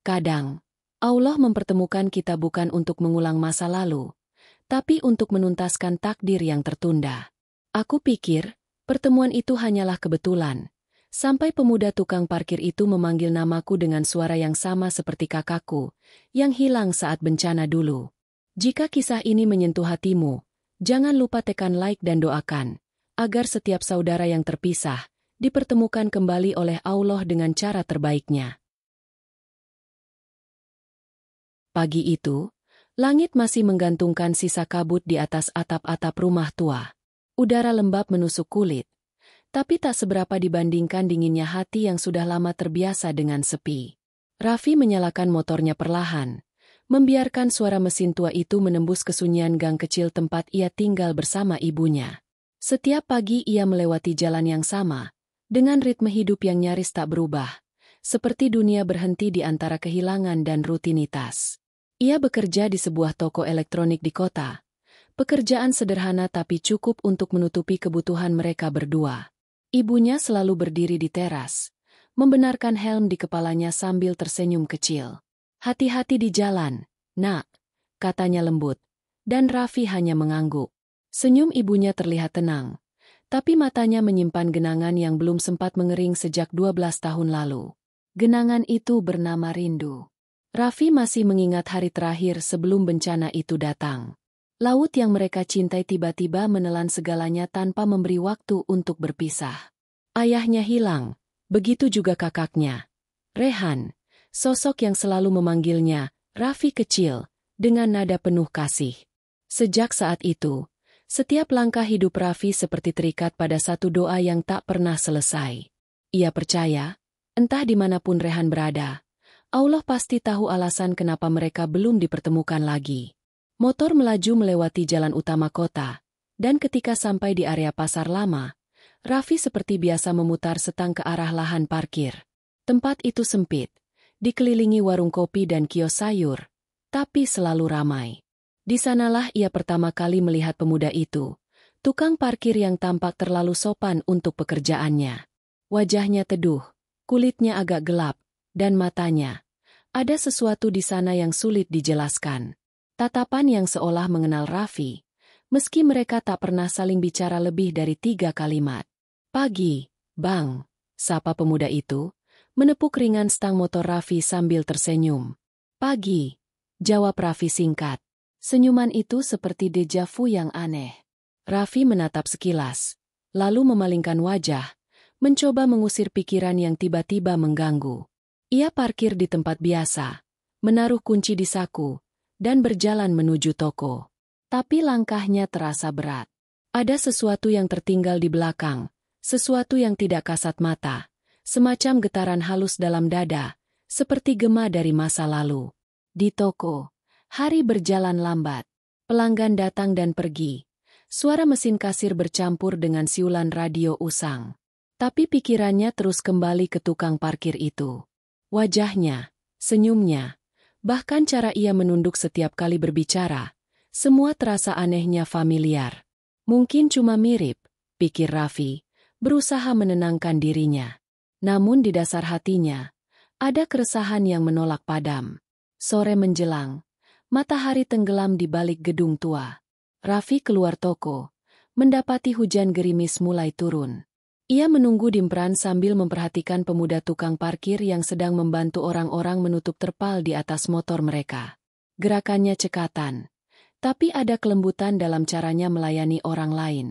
Kadang, Allah mempertemukan kita bukan untuk mengulang masa lalu, tapi untuk menuntaskan takdir yang tertunda. Aku pikir, pertemuan itu hanyalah kebetulan, sampai pemuda tukang parkir itu memanggil namaku dengan suara yang sama seperti kakakku, yang hilang saat bencana dulu. Jika kisah ini menyentuh hatimu, jangan lupa tekan like dan doakan, agar setiap saudara yang terpisah, dipertemukan kembali oleh Allah dengan cara terbaiknya. Pagi itu, langit masih menggantungkan sisa kabut di atas atap-atap rumah tua. Udara lembab menusuk kulit, tapi tak seberapa dibandingkan dinginnya hati yang sudah lama terbiasa dengan sepi. Raffi menyalakan motornya perlahan, membiarkan suara mesin tua itu menembus kesunyian gang kecil tempat ia tinggal bersama ibunya. Setiap pagi ia melewati jalan yang sama, dengan ritme hidup yang nyaris tak berubah, seperti dunia berhenti di antara kehilangan dan rutinitas. Ia bekerja di sebuah toko elektronik di kota. Pekerjaan sederhana tapi cukup untuk menutupi kebutuhan mereka berdua. Ibunya selalu berdiri di teras, membenarkan helm di kepalanya sambil tersenyum kecil. "Hati-hati di jalan, nak," katanya lembut, dan Raffi hanya mengangguk. Senyum ibunya terlihat tenang, tapi matanya menyimpan genangan yang belum sempat mengering sejak 12 tahun lalu. Genangan itu bernama rindu. Raffi masih mengingat hari terakhir sebelum bencana itu datang. Laut yang mereka cintai tiba-tiba menelan segalanya tanpa memberi waktu untuk berpisah. Ayahnya hilang, begitu juga kakaknya. Rehan, sosok yang selalu memanggilnya, "Raffi kecil," dengan nada penuh kasih. Sejak saat itu, setiap langkah hidup Raffi seperti terikat pada satu doa yang tak pernah selesai. Ia percaya, entah dimanapun Rehan berada, Allah pasti tahu alasan kenapa mereka belum dipertemukan lagi. Motor melaju melewati jalan utama kota, dan ketika sampai di area pasar lama, Raffi seperti biasa memutar setang ke arah lahan parkir. Tempat itu sempit, dikelilingi warung kopi dan kios sayur, tapi selalu ramai. Di sanalah ia pertama kali melihat pemuda itu, tukang parkir yang tampak terlalu sopan untuk pekerjaannya. Wajahnya teduh, kulitnya agak gelap, dan matanya. Ada sesuatu di sana yang sulit dijelaskan. Tatapan yang seolah mengenal Raffi, meski mereka tak pernah saling bicara lebih dari 3 kalimat. "Pagi, Bang," sapa pemuda itu, menepuk ringan stang motor Raffi sambil tersenyum. "Pagi," jawab Raffi singkat. Senyuman itu seperti deja vu yang aneh. Raffi menatap sekilas, lalu memalingkan wajah, mencoba mengusir pikiran yang tiba-tiba mengganggu. Ia parkir di tempat biasa, menaruh kunci di saku, dan berjalan menuju toko. Tapi langkahnya terasa berat. Ada sesuatu yang tertinggal di belakang, sesuatu yang tidak kasat mata, semacam getaran halus dalam dada, seperti gema dari masa lalu. Di toko, hari berjalan lambat. Pelanggan datang dan pergi. Suara mesin kasir bercampur dengan siulan radio usang. Tapi pikirannya terus kembali ke tukang parkir itu. Wajahnya, senyumnya, bahkan cara ia menunduk setiap kali berbicara, semua terasa anehnya familiar. Mungkin cuma mirip, pikir Raffi, berusaha menenangkan dirinya. Namun di dasar hatinya, ada keresahan yang menolak padam. Sore menjelang, matahari tenggelam di balik gedung tua. Raffi keluar toko, mendapati hujan gerimis mulai turun. Ia menunggu di emperan sambil memperhatikan pemuda tukang parkir yang sedang membantu orang-orang menutup terpal di atas motor mereka. Gerakannya cekatan, tapi ada kelembutan dalam caranya melayani orang lain.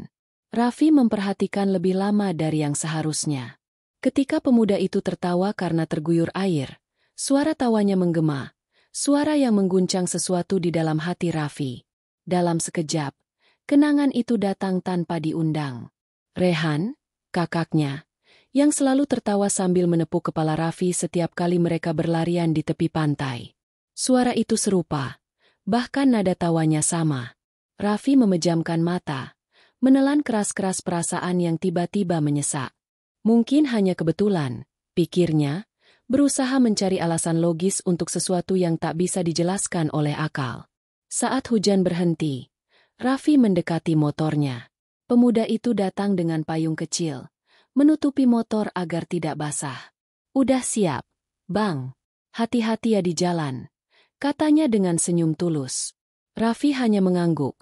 Raffi memperhatikan lebih lama dari yang seharusnya. Ketika pemuda itu tertawa karena terguyur air, suara tawanya menggema, suara yang mengguncang sesuatu di dalam hati Raffi. Dalam sekejap, kenangan itu datang tanpa diundang. Rehan, kakaknya, yang selalu tertawa sambil menepuk kepala Raffi setiap kali mereka berlarian di tepi pantai. Suara itu serupa, bahkan nada tawanya sama. Raffi memejamkan mata, menelan keras-keras perasaan yang tiba-tiba menyesak. Mungkin hanya kebetulan, pikirnya, berusaha mencari alasan logis untuk sesuatu yang tak bisa dijelaskan oleh akal. Saat hujan berhenti, Raffi mendekati motornya. Pemuda itu datang dengan payung kecil, menutupi motor agar tidak basah. "Udah siap, Bang?" Hati-hati ya di jalan, katanya dengan senyum tulus. Raffi hanya mengangguk,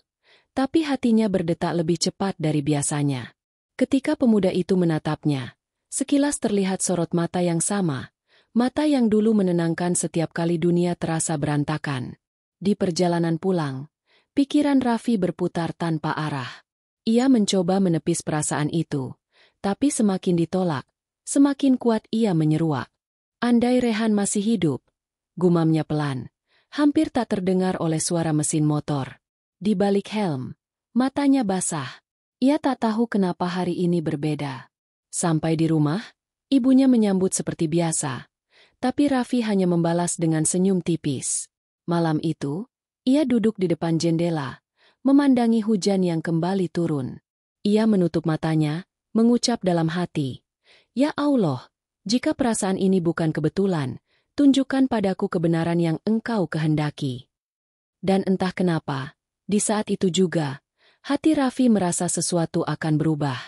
tapi hatinya berdetak lebih cepat dari biasanya. Ketika pemuda itu menatapnya, sekilas terlihat sorot mata yang sama, mata yang dulu menenangkan setiap kali dunia terasa berantakan. Di perjalanan pulang, pikiran Raffi berputar tanpa arah. Ia mencoba menepis perasaan itu, tapi semakin ditolak, semakin kuat ia menyeruak. Andai Rehan masih hidup, gumamnya pelan, hampir tak terdengar oleh suara mesin motor. Di balik helm, matanya basah. Ia tak tahu kenapa hari ini berbeda. Sampai di rumah, ibunya menyambut seperti biasa, tapi Raffi hanya membalas dengan senyum tipis. Malam itu, ia duduk di depan jendela, memandangi hujan yang kembali turun. Ia menutup matanya, mengucap dalam hati, "Ya Allah, jika perasaan ini bukan kebetulan, tunjukkan padaku kebenaran yang Engkau kehendaki." Dan entah kenapa, di saat itu juga, hati Raffi merasa sesuatu akan berubah.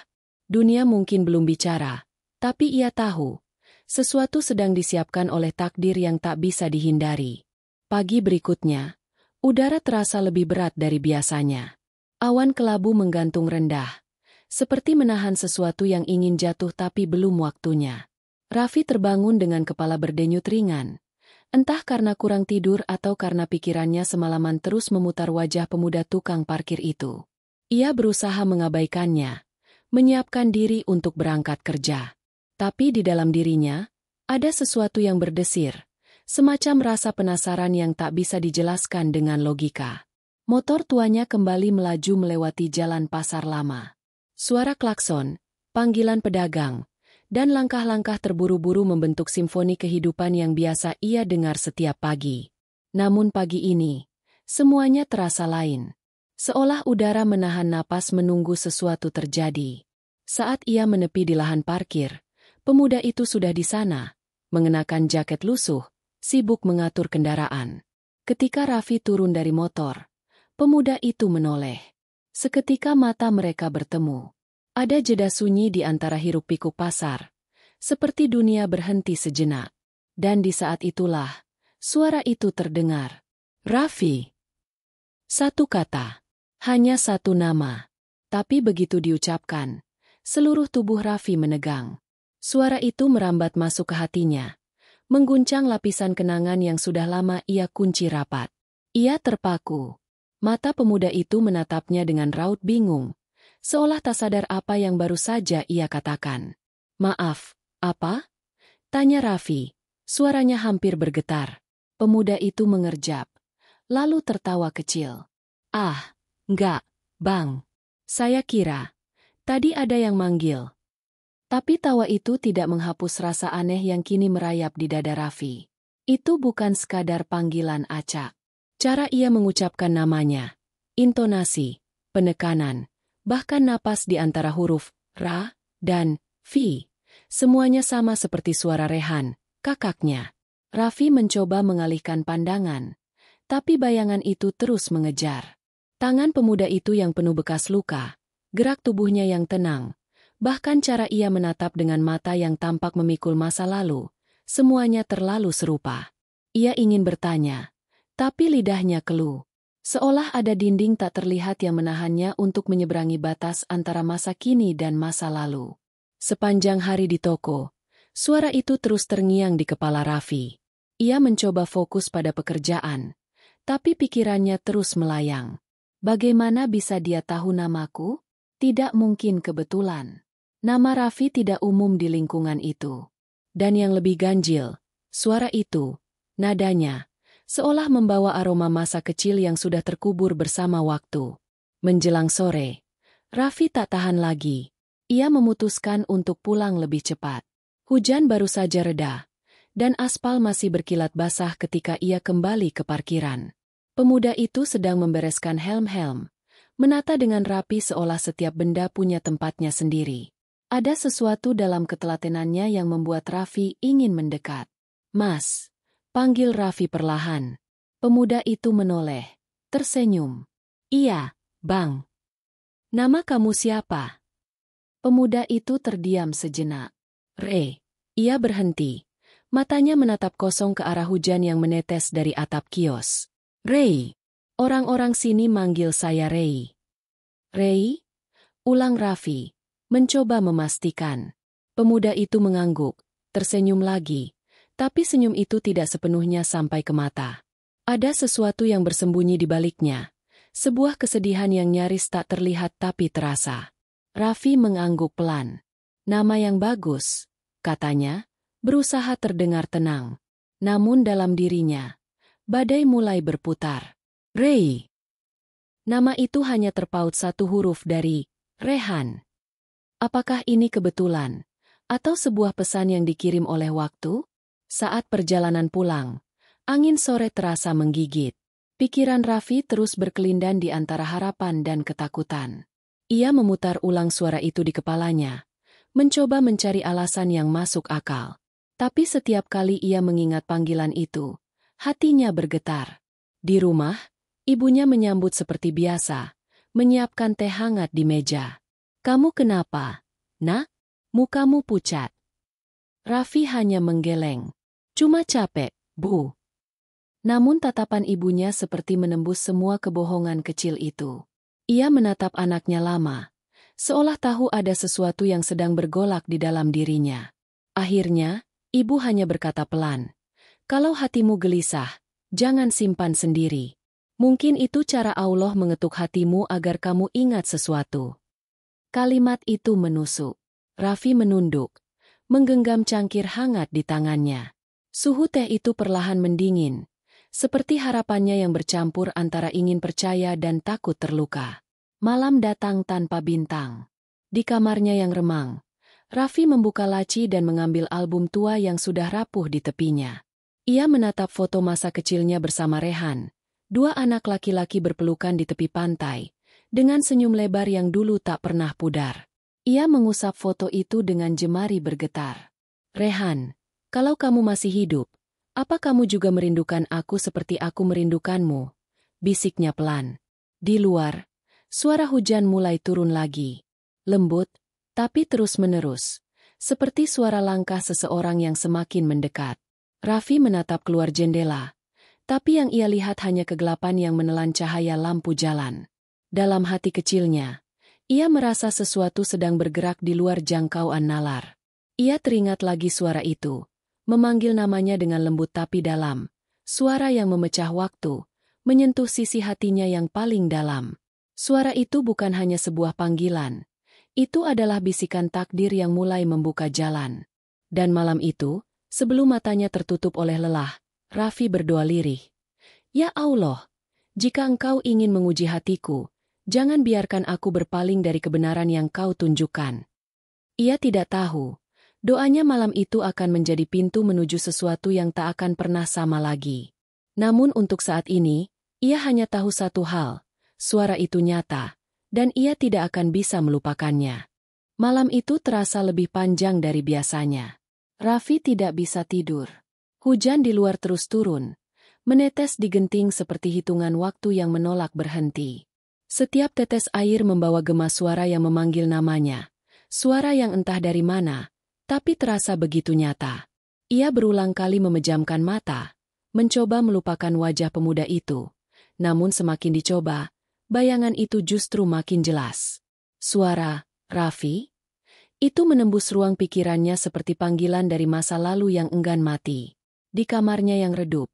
Dunia mungkin belum bicara, tapi ia tahu, sesuatu sedang disiapkan oleh takdir yang tak bisa dihindari. Pagi berikutnya, udara terasa lebih berat dari biasanya. Awan kelabu menggantung rendah, seperti menahan sesuatu yang ingin jatuh tapi belum waktunya. Raffi terbangun dengan kepala berdenyut ringan. Entah karena kurang tidur atau karena pikirannya semalaman terus memutar wajah pemuda tukang parkir itu. Ia berusaha mengabaikannya, menyiapkan diri untuk berangkat kerja. Tapi di dalam dirinya, ada sesuatu yang berdesir, semacam rasa penasaran yang tak bisa dijelaskan dengan logika. Motor tuanya kembali melaju melewati jalan pasar lama. Suara klakson, panggilan pedagang, dan langkah-langkah terburu-buru membentuk simfoni kehidupan yang biasa ia dengar setiap pagi. Namun pagi ini, semuanya terasa lain. Seolah udara menahan napas menunggu sesuatu terjadi. Saat ia menepi di lahan parkir, pemuda itu sudah di sana, mengenakan jaket lusuh, sibuk mengatur kendaraan. Ketika Raffi turun dari motor, pemuda itu menoleh. Seketika mata mereka bertemu. Ada jeda sunyi di antara hiruk-pikuk pasar, seperti dunia berhenti sejenak. Dan di saat itulah, suara itu terdengar. Raffi. Satu kata. Hanya satu nama. Tapi begitu diucapkan, seluruh tubuh Raffi menegang. Suara itu merambat masuk ke hatinya, mengguncang lapisan kenangan yang sudah lama ia kunci rapat. Ia terpaku. Mata pemuda itu menatapnya dengan raut bingung, seolah tak sadar apa yang baru saja ia katakan. "Maaf, apa?" tanya Raffi, suaranya hampir bergetar. Pemuda itu mengerjap, lalu tertawa kecil. "Ah, enggak, Bang. Saya kira tadi ada yang manggil." Tapi tawa itu tidak menghapus rasa aneh yang kini merayap di dada Raffi. Itu bukan sekadar panggilan acak. Cara ia mengucapkan namanya, intonasi, penekanan, bahkan napas di antara huruf Ra dan Fi, semuanya sama seperti suara Rehan, kakaknya. Raffi mencoba mengalihkan pandangan, tapi bayangan itu terus mengejar. Tangan pemuda itu yang penuh bekas luka, gerak tubuhnya yang tenang, bahkan cara ia menatap dengan mata yang tampak memikul masa lalu, semuanya terlalu serupa. Ia ingin bertanya, tapi lidahnya keluh. Seolah ada dinding tak terlihat yang menahannya untuk menyeberangi batas antara masa kini dan masa lalu. Sepanjang hari di toko, suara itu terus terngiang di kepala Raffi. Ia mencoba fokus pada pekerjaan, tapi pikirannya terus melayang. Bagaimana bisa dia tahu namaku? Tidak mungkin kebetulan. Nama Raffi tidak umum di lingkungan itu. Dan yang lebih ganjil, suara itu, nadanya, seolah membawa aroma masa kecil yang sudah terkubur bersama waktu. Menjelang sore, Raffi tak tahan lagi. Ia memutuskan untuk pulang lebih cepat. Hujan baru saja reda, dan aspal masih berkilat basah ketika ia kembali ke parkiran. Pemuda itu sedang membereskan helm-helm, menata dengan rapi seolah setiap benda punya tempatnya sendiri. Ada sesuatu dalam ketelatenannya yang membuat Raffi ingin mendekat. "Mas," panggil Raffi perlahan. Pemuda itu menoleh, tersenyum. "Iya, Bang." "Nama kamu siapa?" Pemuda itu terdiam sejenak. "Re." Ia berhenti, Matanya menatap kosong ke arah hujan yang menetes dari atap kios. Ray. Orang-orang sini manggil saya Ray. Ray? Ulang Raffi. Mencoba memastikan. Pemuda itu mengangguk, tersenyum lagi. Tapi senyum itu tidak sepenuhnya sampai ke mata. Ada sesuatu yang bersembunyi di baliknya. Sebuah kesedihan yang nyaris tak terlihat tapi terasa. Raffi mengangguk pelan. Nama yang bagus, katanya, berusaha terdengar tenang. Namun dalam dirinya, badai mulai berputar. Ray. Nama itu hanya terpaut satu huruf dari Rehan. Apakah ini kebetulan? Atau sebuah pesan yang dikirim oleh waktu? Saat perjalanan pulang, angin sore terasa menggigit. Pikiran Raffi terus berkelindan di antara harapan dan ketakutan. Ia memutar ulang suara itu di kepalanya, mencoba mencari alasan yang masuk akal. Tapi setiap kali ia mengingat panggilan itu, hatinya bergetar. Di rumah, ibunya menyambut seperti biasa, menyiapkan teh hangat di meja. "Kamu kenapa, Nak? Mukamu pucat." Raffi hanya menggeleng. "Cuma capek, Bu." Namun tatapan ibunya seperti menembus semua kebohongan kecil itu. Ia menatap anaknya lama, seolah tahu ada sesuatu yang sedang bergolak di dalam dirinya. Akhirnya, ibu hanya berkata pelan, "Kalau hatimu gelisah, jangan simpan sendiri. Mungkin itu cara Allah mengetuk hatimu agar kamu ingat sesuatu." Kalimat itu menusuk. Raffi menunduk, menggenggam cangkir hangat di tangannya. Suhu teh itu perlahan mendingin, seperti harapannya yang bercampur antara ingin percaya dan takut terluka. Malam datang tanpa bintang. Di kamarnya yang remang, Raffi membuka laci dan mengambil album tua yang sudah rapuh di tepinya. Ia menatap foto masa kecilnya bersama Rehan, dua anak laki-laki berpelukan di tepi pantai, dengan senyum lebar yang dulu tak pernah pudar. Ia mengusap foto itu dengan jemari bergetar. "Rehan, kalau kamu masih hidup, apa kamu juga merindukan aku seperti aku merindukanmu?" bisiknya pelan. Di luar, suara hujan mulai turun lagi. Lembut, tapi terus-menerus. Seperti suara langkah seseorang yang semakin mendekat. Raffi menatap keluar jendela. Tapi yang ia lihat hanya kegelapan yang menelan cahaya lampu jalan. Dalam hati kecilnya, ia merasa sesuatu sedang bergerak di luar jangkauan nalar. Ia teringat lagi suara itu, memanggil namanya dengan lembut tapi dalam. Suara yang memecah waktu, menyentuh sisi hatinya yang paling dalam. Suara itu bukan hanya sebuah panggilan. Itu adalah bisikan takdir yang mulai membuka jalan. Dan malam itu, sebelum matanya tertutup oleh lelah, Raffi berdoa lirih. "Ya Allah, jika Engkau ingin menguji hatiku, jangan biarkan aku berpaling dari kebenaran yang Kau tunjukkan." Ia tidak tahu, doanya malam itu akan menjadi pintu menuju sesuatu yang tak akan pernah sama lagi. Namun untuk saat ini, ia hanya tahu satu hal, suara itu nyata, dan ia tidak akan bisa melupakannya. Malam itu terasa lebih panjang dari biasanya. Raffi tidak bisa tidur. Hujan di luar terus turun, menetes di genting seperti hitungan waktu yang menolak berhenti. Setiap tetes air membawa gema suara yang memanggil namanya. Suara yang entah dari mana, tapi terasa begitu nyata. Ia berulang kali memejamkan mata, mencoba melupakan wajah pemuda itu. Namun semakin dicoba, bayangan itu justru makin jelas. Suara, "Raffi?" Itu menembus ruang pikirannya seperti panggilan dari masa lalu yang enggan mati. Di kamarnya yang redup,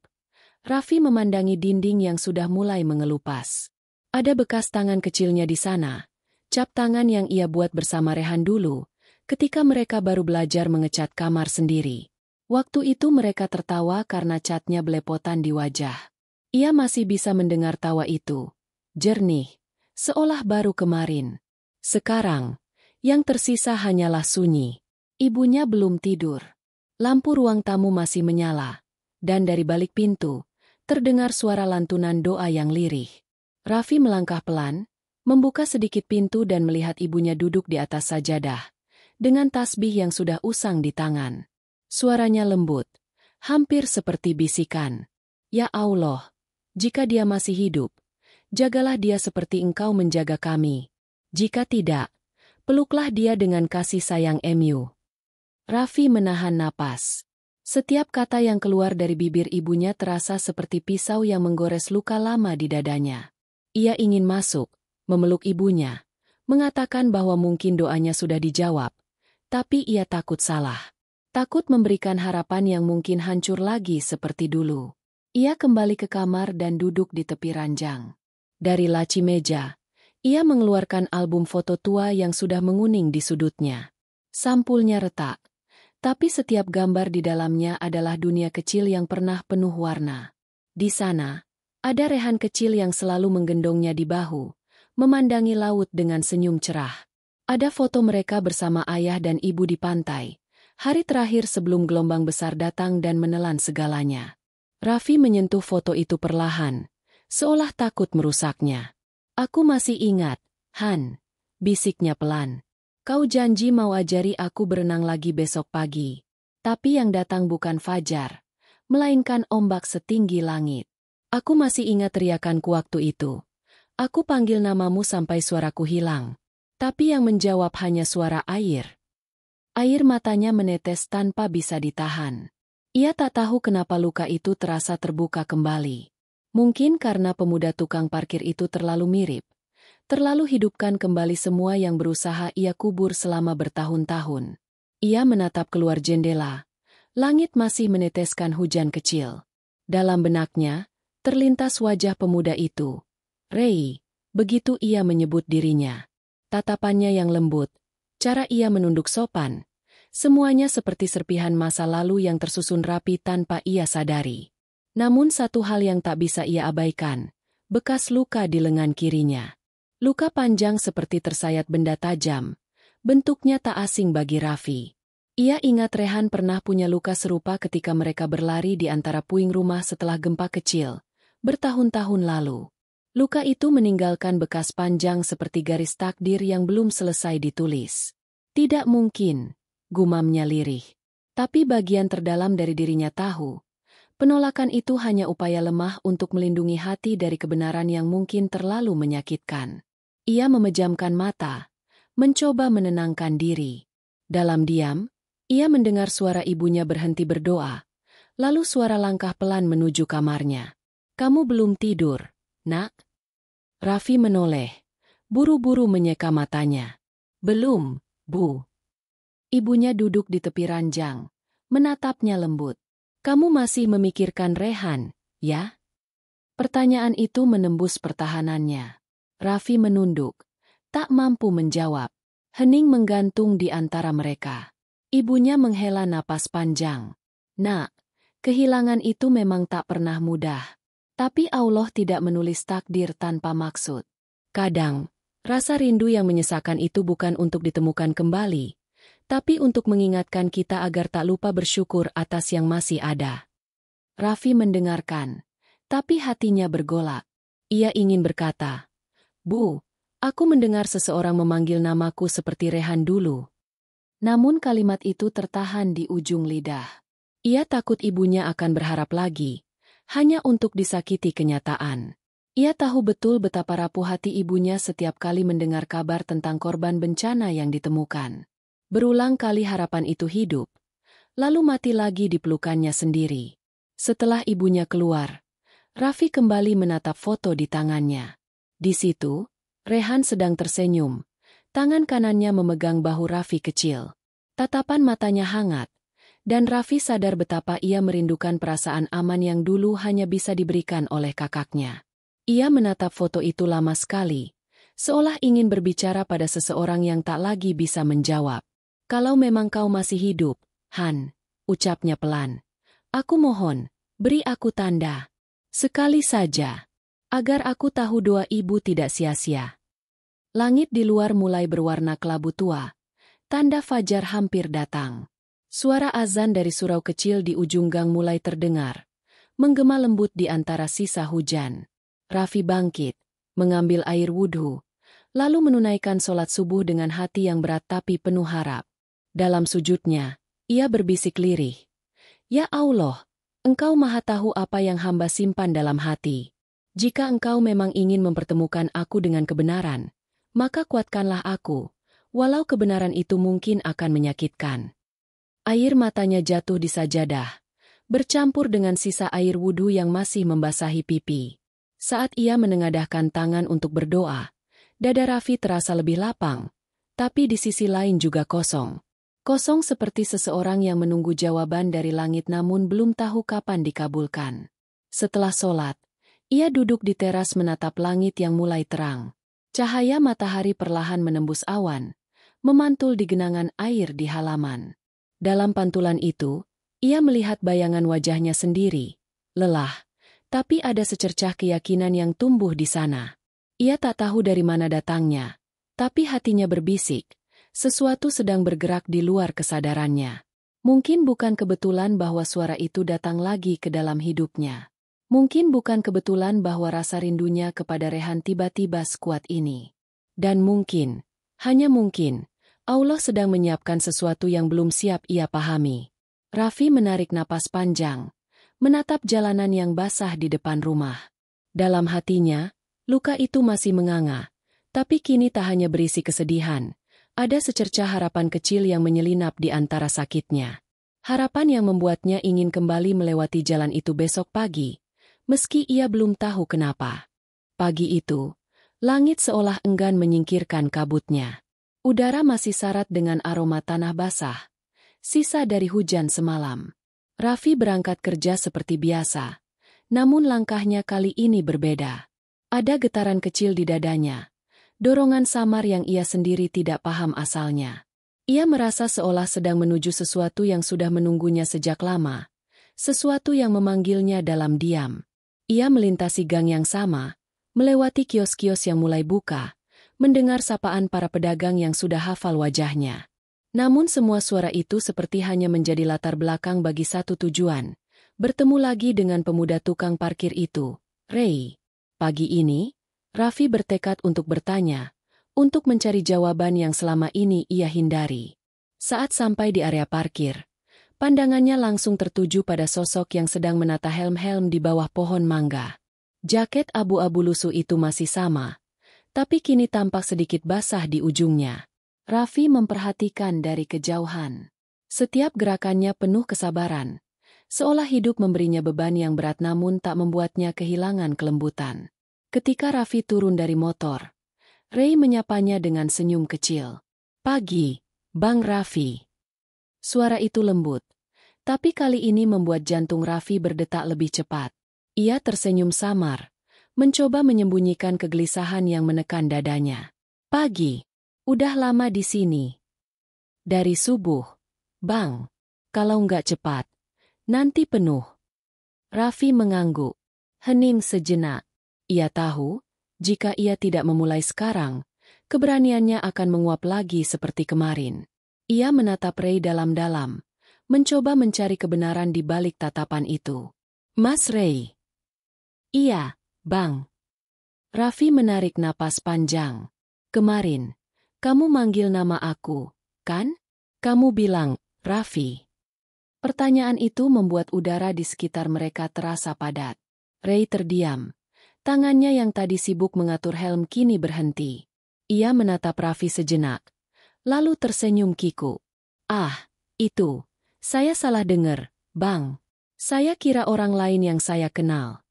Raffi memandangi dinding yang sudah mulai mengelupas. Ada bekas tangan kecilnya di sana, cap tangan yang ia buat bersama Rehan dulu, ketika mereka baru belajar mengecat kamar sendiri. Waktu itu mereka tertawa karena catnya belepotan di wajah. Ia masih bisa mendengar tawa itu, jernih, seolah baru kemarin. Sekarang, yang tersisa hanyalah sunyi. Ibunya belum tidur. Lampu ruang tamu masih menyala, dan dari balik pintu, terdengar suara lantunan doa yang lirih. Raffi melangkah pelan, membuka sedikit pintu dan melihat ibunya duduk di atas sajadah, dengan tasbih yang sudah usang di tangan. Suaranya lembut, hampir seperti bisikan. "Ya Allah, jika dia masih hidup, jagalah dia seperti Engkau menjaga kami. Jika tidak, peluklah dia dengan kasih sayang Mu." Raffi menahan napas. Setiap kata yang keluar dari bibir ibunya terasa seperti pisau yang menggores luka lama di dadanya. Ia ingin masuk, memeluk ibunya, mengatakan bahwa mungkin doanya sudah dijawab, tapi ia takut salah. Takut memberikan harapan yang mungkin hancur lagi seperti dulu. Ia kembali ke kamar dan duduk di tepi ranjang. Dari laci meja, ia mengeluarkan album foto tua yang sudah menguning di sudutnya. Sampulnya retak. Tapi setiap gambar di dalamnya adalah dunia kecil yang pernah penuh warna. Di sana, ada Rehan kecil yang selalu menggendongnya di bahu, memandangi laut dengan senyum cerah. Ada foto mereka bersama ayah dan ibu di pantai, hari terakhir sebelum gelombang besar datang dan menelan segalanya. Raffi menyentuh foto itu perlahan, seolah takut merusaknya. "Aku masih ingat, Han," bisiknya pelan. "Kau janji mau ajari aku berenang lagi besok pagi." Tapi yang datang bukan fajar, melainkan ombak setinggi langit. Aku masih ingat teriakanku waktu itu. Aku panggil namamu sampai suaraku hilang. Tapi yang menjawab hanya suara air. Air matanya menetes tanpa bisa ditahan. Ia tak tahu kenapa luka itu terasa terbuka kembali. Mungkin karena pemuda tukang parkir itu terlalu mirip. Terlalu hidupkan kembali semua yang berusaha ia kubur selama bertahun-tahun. Ia menatap keluar jendela. Langit masih meneteskan hujan kecil. Dalam benaknya, terlintas wajah pemuda itu. Rei, begitu ia menyebut dirinya. Tatapannya yang lembut, cara ia menunduk sopan. Semuanya seperti serpihan masa lalu yang tersusun rapi tanpa ia sadari. Namun satu hal yang tak bisa ia abaikan, bekas luka di lengan kirinya. Luka panjang seperti tersayat benda tajam. Bentuknya tak asing bagi Raffi. Ia ingat Rehan pernah punya luka serupa ketika mereka berlari di antara puing rumah setelah gempa kecil, bertahun-tahun lalu. Luka itu meninggalkan bekas panjang seperti garis takdir yang belum selesai ditulis. Tidak mungkin, gumamnya lirih. Tapi bagian terdalam dari dirinya tahu. Penolakan itu hanya upaya lemah untuk melindungi hati dari kebenaran yang mungkin terlalu menyakitkan. Ia memejamkan mata, mencoba menenangkan diri. Dalam diam, ia mendengar suara ibunya berhenti berdoa, lalu suara langkah pelan menuju kamarnya. "Kamu belum tidur, Nak?" Raffi menoleh, buru-buru menyeka matanya. "Belum, Bu." Ibunya duduk di tepi ranjang, menatapnya lembut. "Kamu masih memikirkan Rehan, ya?" Pertanyaan itu menembus pertahanannya. Raffi menunduk, tak mampu menjawab. Hening menggantung di antara mereka. Ibunya menghela napas panjang. "Nak, kehilangan itu memang tak pernah mudah. Tapi Allah tidak menulis takdir tanpa maksud. Kadang, rasa rindu yang menyesakan itu bukan untuk ditemukan kembali, tapi untuk mengingatkan kita agar tak lupa bersyukur atas yang masih ada." Raffi mendengarkan, tapi hatinya bergolak. Ia ingin berkata, "Bu, aku mendengar seseorang memanggil namaku seperti Rehan dulu." Namun kalimat itu tertahan di ujung lidah. Ia takut ibunya akan berharap lagi, hanya untuk disakiti kenyataan. Ia tahu betul betapa rapuh hati ibunya setiap kali mendengar kabar tentang korban bencana yang ditemukan. Berulang kali harapan itu hidup, lalu mati lagi di pelukannya sendiri. Setelah ibunya keluar, Raffi kembali menatap foto di tangannya. Di situ, Rehan sedang tersenyum. Tangan kanannya memegang bahu Raffi kecil. Tatapan matanya hangat, dan Raffi sadar betapa ia merindukan perasaan aman yang dulu hanya bisa diberikan oleh kakaknya. Ia menatap foto itu lama sekali, seolah ingin berbicara pada seseorang yang tak lagi bisa menjawab. "Kalau memang kau masih hidup, Han," ucapnya pelan. "Aku mohon, beri aku tanda. Sekali saja. Agar aku tahu doa ibu tidak sia-sia." Langit di luar mulai berwarna kelabu tua. Tanda fajar hampir datang. Suara azan dari surau kecil di ujung gang mulai terdengar, menggema lembut di antara sisa hujan. Raffi bangkit, mengambil air wudhu, lalu menunaikan sholat subuh dengan hati yang berat tapi penuh harap. Dalam sujudnya, ia berbisik lirih, "Ya Allah, Engkau Maha tahu apa yang hamba simpan dalam hati. Jika Engkau memang ingin mempertemukan aku dengan kebenaran, maka kuatkanlah aku, walau kebenaran itu mungkin akan menyakitkan." Air matanya jatuh di sajadah, bercampur dengan sisa air wudhu yang masih membasahi pipi. Saat ia menengadahkan tangan untuk berdoa, dada Raffi terasa lebih lapang, tapi di sisi lain juga kosong. Kosong seperti seseorang yang menunggu jawaban dari langit namun belum tahu kapan dikabulkan. Setelah sholat, ia duduk di teras menatap langit yang mulai terang. Cahaya matahari perlahan menembus awan, memantul di genangan air di halaman. Dalam pantulan itu, ia melihat bayangan wajahnya sendiri, lelah, tapi ada secercah keyakinan yang tumbuh di sana. Ia tak tahu dari mana datangnya, tapi hatinya berbisik. Sesuatu sedang bergerak di luar kesadarannya. Mungkin bukan kebetulan bahwa suara itu datang lagi ke dalam hidupnya. Mungkin bukan kebetulan bahwa rasa rindunya kepada Rehan tiba-tiba sekuat ini. Dan mungkin, hanya mungkin, Allah sedang menyiapkan sesuatu yang belum siap ia pahami. Raffi menarik napas panjang, menatap jalanan yang basah di depan rumah. Dalam hatinya, luka itu masih menganga, tapi kini tak hanya berisi kesedihan. Ada secercah harapan kecil yang menyelinap di antara sakitnya. Harapan yang membuatnya ingin kembali melewati jalan itu besok pagi, meski ia belum tahu kenapa. Pagi itu, langit seolah enggan menyingkirkan kabutnya. Udara masih syarat dengan aroma tanah basah, sisa dari hujan semalam. Raffi berangkat kerja seperti biasa, namun langkahnya kali ini berbeda. Ada getaran kecil di dadanya. Dorongan samar yang ia sendiri tidak paham asalnya. Ia merasa seolah sedang menuju sesuatu yang sudah menunggunya sejak lama. Sesuatu yang memanggilnya dalam diam. Ia melintasi gang yang sama, melewati kios-kios yang mulai buka, mendengar sapaan para pedagang yang sudah hafal wajahnya. Namun semua suara itu seperti hanya menjadi latar belakang bagi satu tujuan. Bertemu lagi dengan pemuda tukang parkir itu, Ray. Pagi ini, Raffi bertekad untuk bertanya, untuk mencari jawaban yang selama ini ia hindari. Saat sampai di area parkir, pandangannya langsung tertuju pada sosok yang sedang menata helm-helm di bawah pohon mangga. Jaket abu-abu lusuh itu masih sama, tapi kini tampak sedikit basah di ujungnya. Raffi memperhatikan dari kejauhan. Setiap gerakannya penuh kesabaran, seolah hidup memberinya beban yang berat namun tak membuatnya kehilangan kelembutan. Ketika Raffi turun dari motor, Ray menyapanya dengan senyum kecil. "Pagi, Bang Raffi." Suara itu lembut, tapi kali ini membuat jantung Raffi berdetak lebih cepat. Ia tersenyum samar, mencoba menyembunyikan kegelisahan yang menekan dadanya. "Pagi, udah lama di sini." "Dari subuh, Bang. Kalau nggak cepat, nanti penuh." Raffi mengangguk, hening sejenak. Ia tahu, jika ia tidak memulai sekarang, keberaniannya akan menguap lagi seperti kemarin. Ia menatap Ray dalam-dalam, mencoba mencari kebenaran di balik tatapan itu. "Mas Ray." "Iya, Bang." Raffi menarik napas panjang. "Kemarin, kamu manggil nama aku, kan? Kamu bilang, Raffi." Pertanyaan itu membuat udara di sekitar mereka terasa padat. Ray terdiam. Tangannya yang tadi sibuk mengatur helm kini berhenti. Ia menatap Raffi sejenak, lalu tersenyum kiku. "Ah, itu. Saya salah dengar, Bang. Saya kira orang lain yang saya kenal.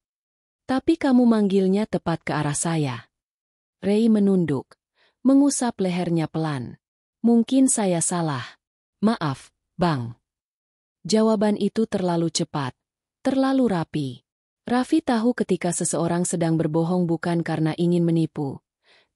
Tapi kamu manggilnya tepat ke arah saya." Ray menunduk, mengusap lehernya pelan. "Mungkin saya salah. Maaf, Bang." Jawaban itu terlalu cepat, terlalu rapi. Raffi tahu ketika seseorang sedang berbohong bukan karena ingin menipu,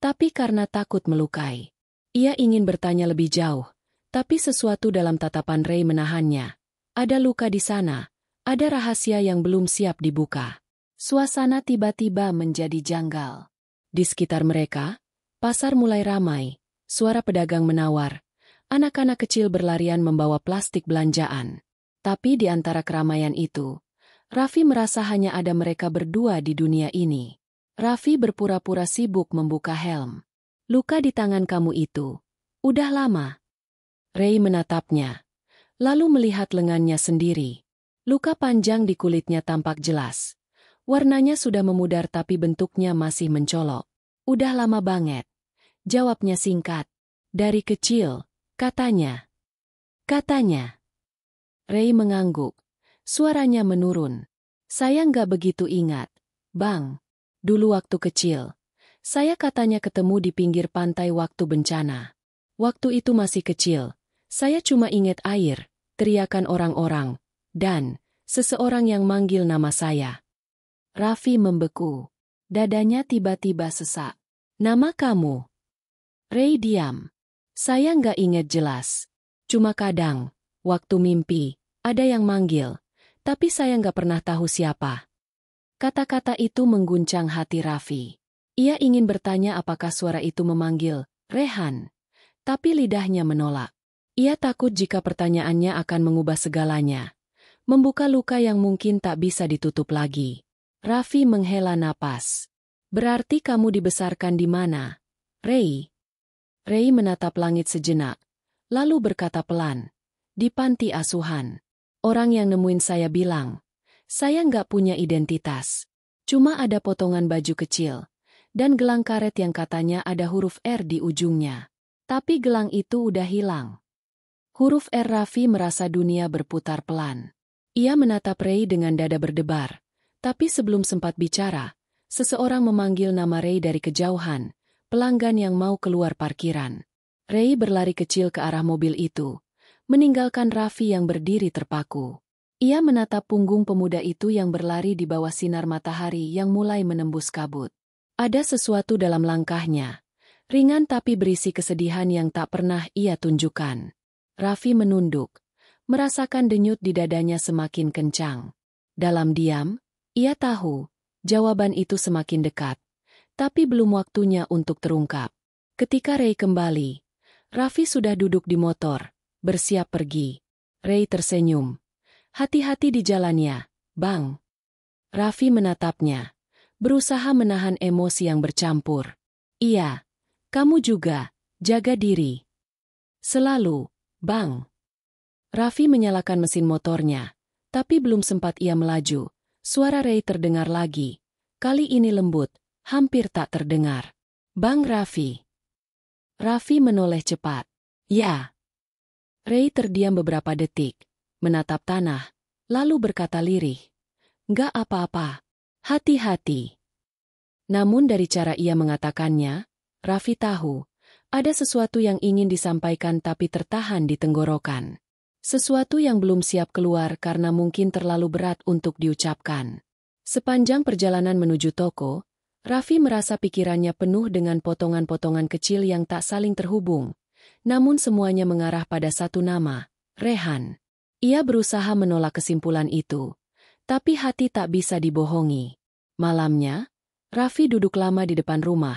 tapi karena takut melukai. Ia ingin bertanya lebih jauh, tapi sesuatu dalam tatapan Ray menahannya. Ada luka di sana, ada rahasia yang belum siap dibuka. Suasana tiba-tiba menjadi janggal. Di sekitar mereka, pasar mulai ramai, suara pedagang menawar, anak-anak kecil berlarian membawa plastik belanjaan. Tapi di antara keramaian itu, Raffi merasa hanya ada mereka berdua di dunia ini. Raffi berpura-pura sibuk membuka helm. "Luka di tangan kamu itu, udah lama?" Ray menatapnya, lalu melihat lengannya sendiri. Luka panjang di kulitnya tampak jelas. Warnanya sudah memudar tapi bentuknya masih mencolok. "Udah lama banget." Jawabnya singkat. "Dari kecil, katanya." "Katanya." Ray mengangguk. Suaranya menurun. Saya nggak begitu ingat, Bang. Dulu waktu kecil, saya katanya ketemu di pinggir pantai waktu bencana. Waktu itu masih kecil, saya cuma ingat air, teriakan orang-orang, dan seseorang yang manggil nama saya. Raffi membeku. Dadanya tiba-tiba sesak. Nama kamu? Ray diam. Saya nggak ingat jelas. Cuma kadang, waktu mimpi, ada yang manggil, tapi saya nggak pernah tahu siapa. Kata-kata itu mengguncang hati Raffi. Ia ingin bertanya apakah suara itu memanggil Rehan, tapi lidahnya menolak. Ia takut jika pertanyaannya akan mengubah segalanya, membuka luka yang mungkin tak bisa ditutup lagi. Raffi menghela napas. Berarti kamu dibesarkan di mana, Ray? Ray menatap langit sejenak, lalu berkata pelan, di panti asuhan. Orang yang nemuin saya bilang, saya nggak punya identitas. Cuma ada potongan baju kecil, dan gelang karet yang katanya ada huruf R di ujungnya. Tapi gelang itu udah hilang. Huruf R. Raffi merasa dunia berputar pelan. Ia menatap Ray dengan dada berdebar. Tapi sebelum sempat bicara, seseorang memanggil nama Ray dari kejauhan, pelanggan yang mau keluar parkiran. Ray berlari kecil ke arah mobil itu, meninggalkan Raffi yang berdiri terpaku. Ia menatap punggung pemuda itu yang berlari di bawah sinar matahari yang mulai menembus kabut. Ada sesuatu dalam langkahnya, ringan tapi berisi kesedihan yang tak pernah ia tunjukkan. Raffi menunduk, merasakan denyut di dadanya semakin kencang. Dalam diam, ia tahu, jawaban itu semakin dekat, tapi belum waktunya untuk terungkap. Ketika Ray kembali, Raffi sudah duduk di motor, bersiap pergi. Ray tersenyum. Hati-hati di jalannya, Bang. Raffi menatapnya, berusaha menahan emosi yang bercampur. Iya, kamu juga, jaga diri. Selalu, Bang. Raffi menyalakan mesin motornya, tapi belum sempat ia melaju. Suara Ray terdengar lagi. Kali ini lembut, hampir tak terdengar. Bang Raffi. Raffi menoleh cepat. Ya. Ray terdiam beberapa detik, menatap tanah, lalu berkata lirih. Nggak apa-apa. Hati-hati. Namun dari cara ia mengatakannya, Raffi tahu, ada sesuatu yang ingin disampaikan tapi tertahan di tenggorokan. Sesuatu yang belum siap keluar karena mungkin terlalu berat untuk diucapkan. Sepanjang perjalanan menuju toko, Raffi merasa pikirannya penuh dengan potongan-potongan kecil yang tak saling terhubung. Namun semuanya mengarah pada satu nama, Rehan. Ia berusaha menolak kesimpulan itu, tapi hati tak bisa dibohongi. Malamnya, Raffi duduk lama di depan rumah,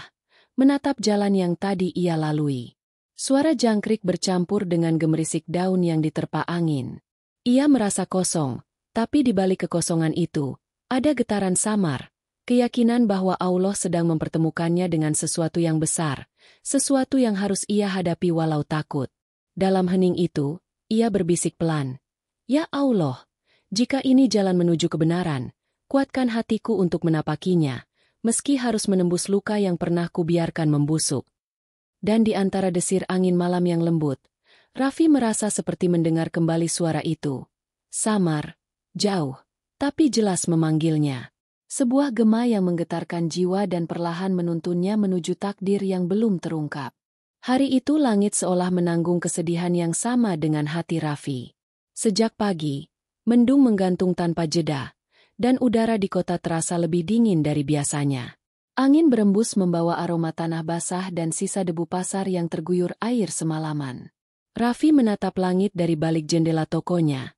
menatap jalan yang tadi ia lalui. Suara jangkrik bercampur dengan gemerisik daun yang diterpa angin. Ia merasa kosong, tapi di balik kekosongan itu, ada getaran samar, keyakinan bahwa Allah sedang mempertemukannya dengan sesuatu yang besar, sesuatu yang harus ia hadapi walau takut. Dalam hening itu, ia berbisik pelan, Ya Allah, jika ini jalan menuju kebenaran, kuatkan hatiku untuk menapakinya, meski harus menembus luka yang pernah kubiarkan membusuk. Dan di antara desir angin malam yang lembut, Raffi merasa seperti mendengar kembali suara itu. Samar, jauh, tapi jelas memanggilnya. Sebuah gema yang menggetarkan jiwa dan perlahan menuntunnya menuju takdir yang belum terungkap. Hari itu langit seolah menanggung kesedihan yang sama dengan hati Raffi. Sejak pagi, mendung menggantung tanpa jeda, dan udara di kota terasa lebih dingin dari biasanya. Angin berembus membawa aroma tanah basah dan sisa debu pasar yang terguyur air semalaman. Raffi menatap langit dari balik jendela tokonya.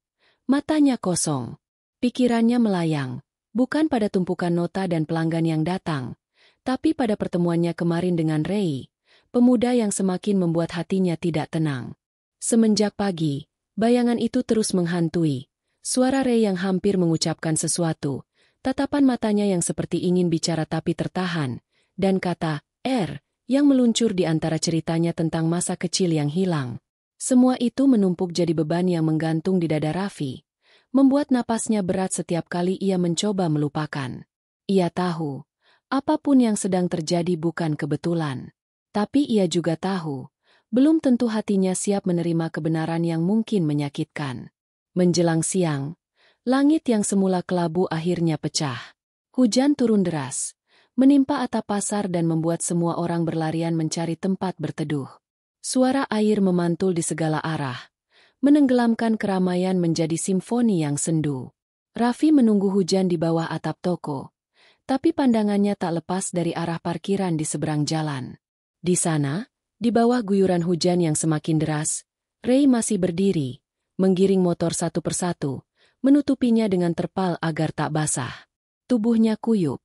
Matanya kosong. Pikirannya melayang, bukan pada tumpukan nota dan pelanggan yang datang, tapi pada pertemuannya kemarin dengan Ray, pemuda yang semakin membuat hatinya tidak tenang. Semenjak pagi, bayangan itu terus menghantui. Suara Ray yang hampir mengucapkan sesuatu, tatapan matanya yang seperti ingin bicara tapi tertahan, dan kata R yang meluncur di antara ceritanya tentang masa kecil yang hilang. Semua itu menumpuk jadi beban yang menggantung di dada Raffi, membuat napasnya berat setiap kali ia mencoba melupakan. Ia tahu, apapun yang sedang terjadi bukan kebetulan. Tapi ia juga tahu, belum tentu hatinya siap menerima kebenaran yang mungkin menyakitkan. Menjelang siang, langit yang semula kelabu akhirnya pecah. Hujan turun deras, menimpa atap pasar dan membuat semua orang berlarian mencari tempat berteduh. Suara air memantul di segala arah, menenggelamkan keramaian menjadi simfoni yang sendu. Raffi menunggu hujan di bawah atap toko, tapi pandangannya tak lepas dari arah parkiran di seberang jalan. Di sana, di bawah guyuran hujan yang semakin deras, Ray masih berdiri, menggiring motor satu persatu, menutupinya dengan terpal agar tak basah. Tubuhnya kuyup,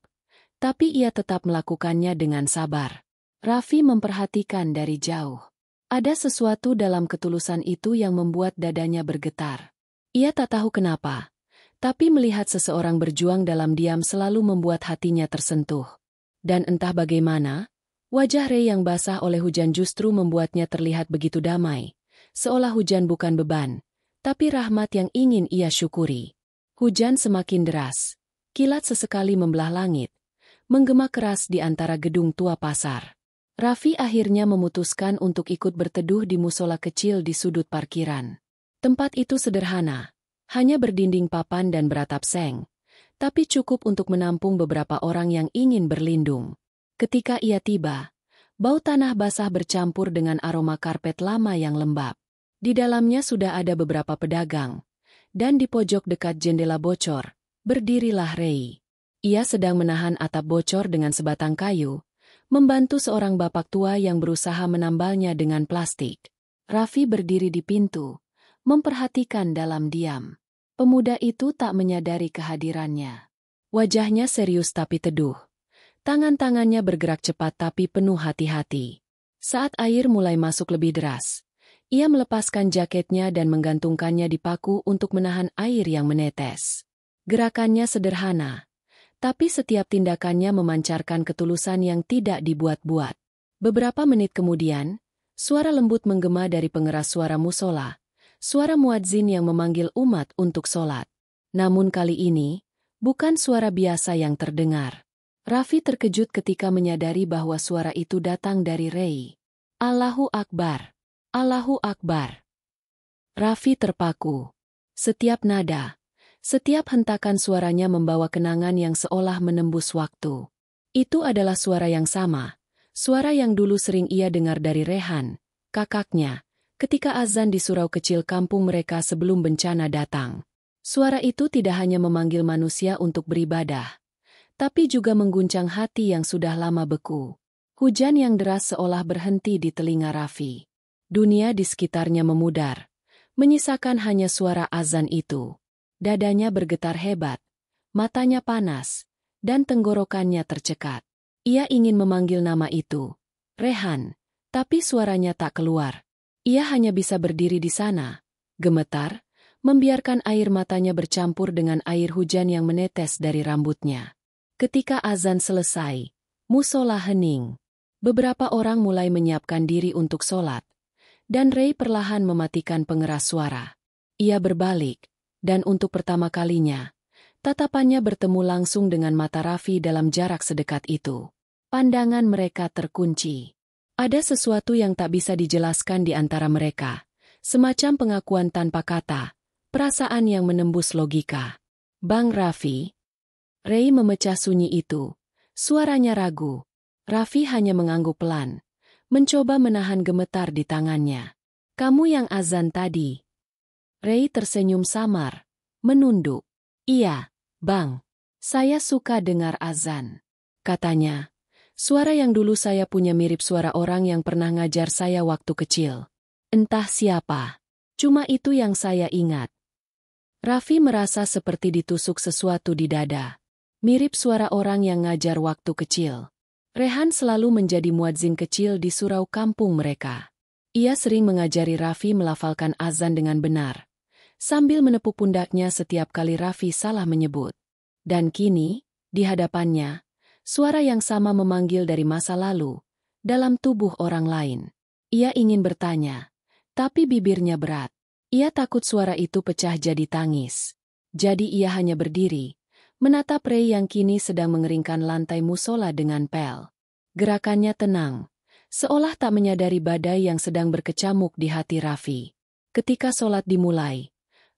tapi ia tetap melakukannya dengan sabar. Raffi memperhatikan dari jauh. Ada sesuatu dalam ketulusan itu yang membuat dadanya bergetar. Ia tak tahu kenapa, tapi melihat seseorang berjuang dalam diam selalu membuat hatinya tersentuh. Dan entah bagaimana, wajah Ray yang basah oleh hujan justru membuatnya terlihat begitu damai, seolah hujan bukan beban, tapi rahmat yang ingin ia syukuri. Hujan semakin deras, kilat sesekali membelah langit, menggema keras di antara gedung tua pasar. Raffi akhirnya memutuskan untuk ikut berteduh di musola kecil di sudut parkiran. Tempat itu sederhana, hanya berdinding papan dan beratap seng, tapi cukup untuk menampung beberapa orang yang ingin berlindung. Ketika ia tiba, bau tanah basah bercampur dengan aroma karpet lama yang lembab. Di dalamnya sudah ada beberapa pedagang, dan di pojok dekat jendela bocor, berdirilah Ray. Ia sedang menahan atap bocor dengan sebatang kayu, membantu seorang bapak tua yang berusaha menambalnya dengan plastik. Raffi berdiri di pintu, memperhatikan dalam diam. Pemuda itu tak menyadari kehadirannya. Wajahnya serius tapi teduh. Tangan-tangannya bergerak cepat tapi penuh hati-hati. Saat air mulai masuk lebih deras, ia melepaskan jaketnya dan menggantungkannya di paku untuk menahan air yang menetes. Gerakannya sederhana, tapi setiap tindakannya memancarkan ketulusan yang tidak dibuat-buat. Beberapa menit kemudian, suara lembut menggema dari pengeras suara musola, suara muadzin yang memanggil umat untuk sholat. Namun kali ini, bukan suara biasa yang terdengar. Raffi terkejut ketika menyadari bahwa suara itu datang dari Ray. Allahu Akbar! Allahu Akbar! Raffi terpaku. Setiap nada, setiap hentakan suaranya membawa kenangan yang seolah menembus waktu. Itu adalah suara yang sama, suara yang dulu sering ia dengar dari Rehan, kakaknya, ketika azan di surau kecil kampung mereka sebelum bencana datang. Suara itu tidak hanya memanggil manusia untuk beribadah, tapi juga mengguncang hati yang sudah lama beku. Hujan yang deras seolah berhenti di telinga Raffi. Dunia di sekitarnya memudar, menyisakan hanya suara azan itu. Dadanya bergetar hebat, matanya panas, dan tenggorokannya tercekat. Ia ingin memanggil nama itu, Rehan, tapi suaranya tak keluar. Ia hanya bisa berdiri di sana, gemetar, membiarkan air matanya bercampur dengan air hujan yang menetes dari rambutnya. Ketika azan selesai, musola hening. Beberapa orang mulai menyiapkan diri untuk sholat, dan Ray perlahan mematikan pengeras suara. Ia berbalik, dan untuk pertama kalinya, tatapannya bertemu langsung dengan mata Raffi dalam jarak sedekat itu. Pandangan mereka terkunci. Ada sesuatu yang tak bisa dijelaskan di antara mereka, semacam pengakuan tanpa kata, perasaan yang menembus logika. Bang Raffi? Ray memecah sunyi itu. Suaranya ragu. Raffi hanya mengangguk pelan, mencoba menahan gemetar di tangannya. Kamu yang azan tadi? Ray tersenyum samar, menunduk. Iya, Bang. Saya suka dengar azan. Katanya, suara yang dulu saya punya mirip suara orang yang pernah ngajar saya waktu kecil. Entah siapa. Cuma itu yang saya ingat. Raffi merasa seperti ditusuk sesuatu di dada. Mirip suara orang yang ngajar waktu kecil. Rehan selalu menjadi muadzin kecil di surau kampung mereka. Ia sering mengajari Raffi melafalkan azan dengan benar, sambil menepuk pundaknya setiap kali Raffi salah menyebut. Dan kini, di hadapannya, suara yang sama memanggil dari masa lalu, dalam tubuh orang lain. Ia ingin bertanya, tapi bibirnya berat. Ia takut suara itu pecah jadi tangis. Jadi ia hanya berdiri, menatap Ray yang kini sedang mengeringkan lantai musola dengan pel. Gerakannya tenang, seolah tak menyadari badai yang sedang berkecamuk di hati Raffi. Ketika sholat dimulai,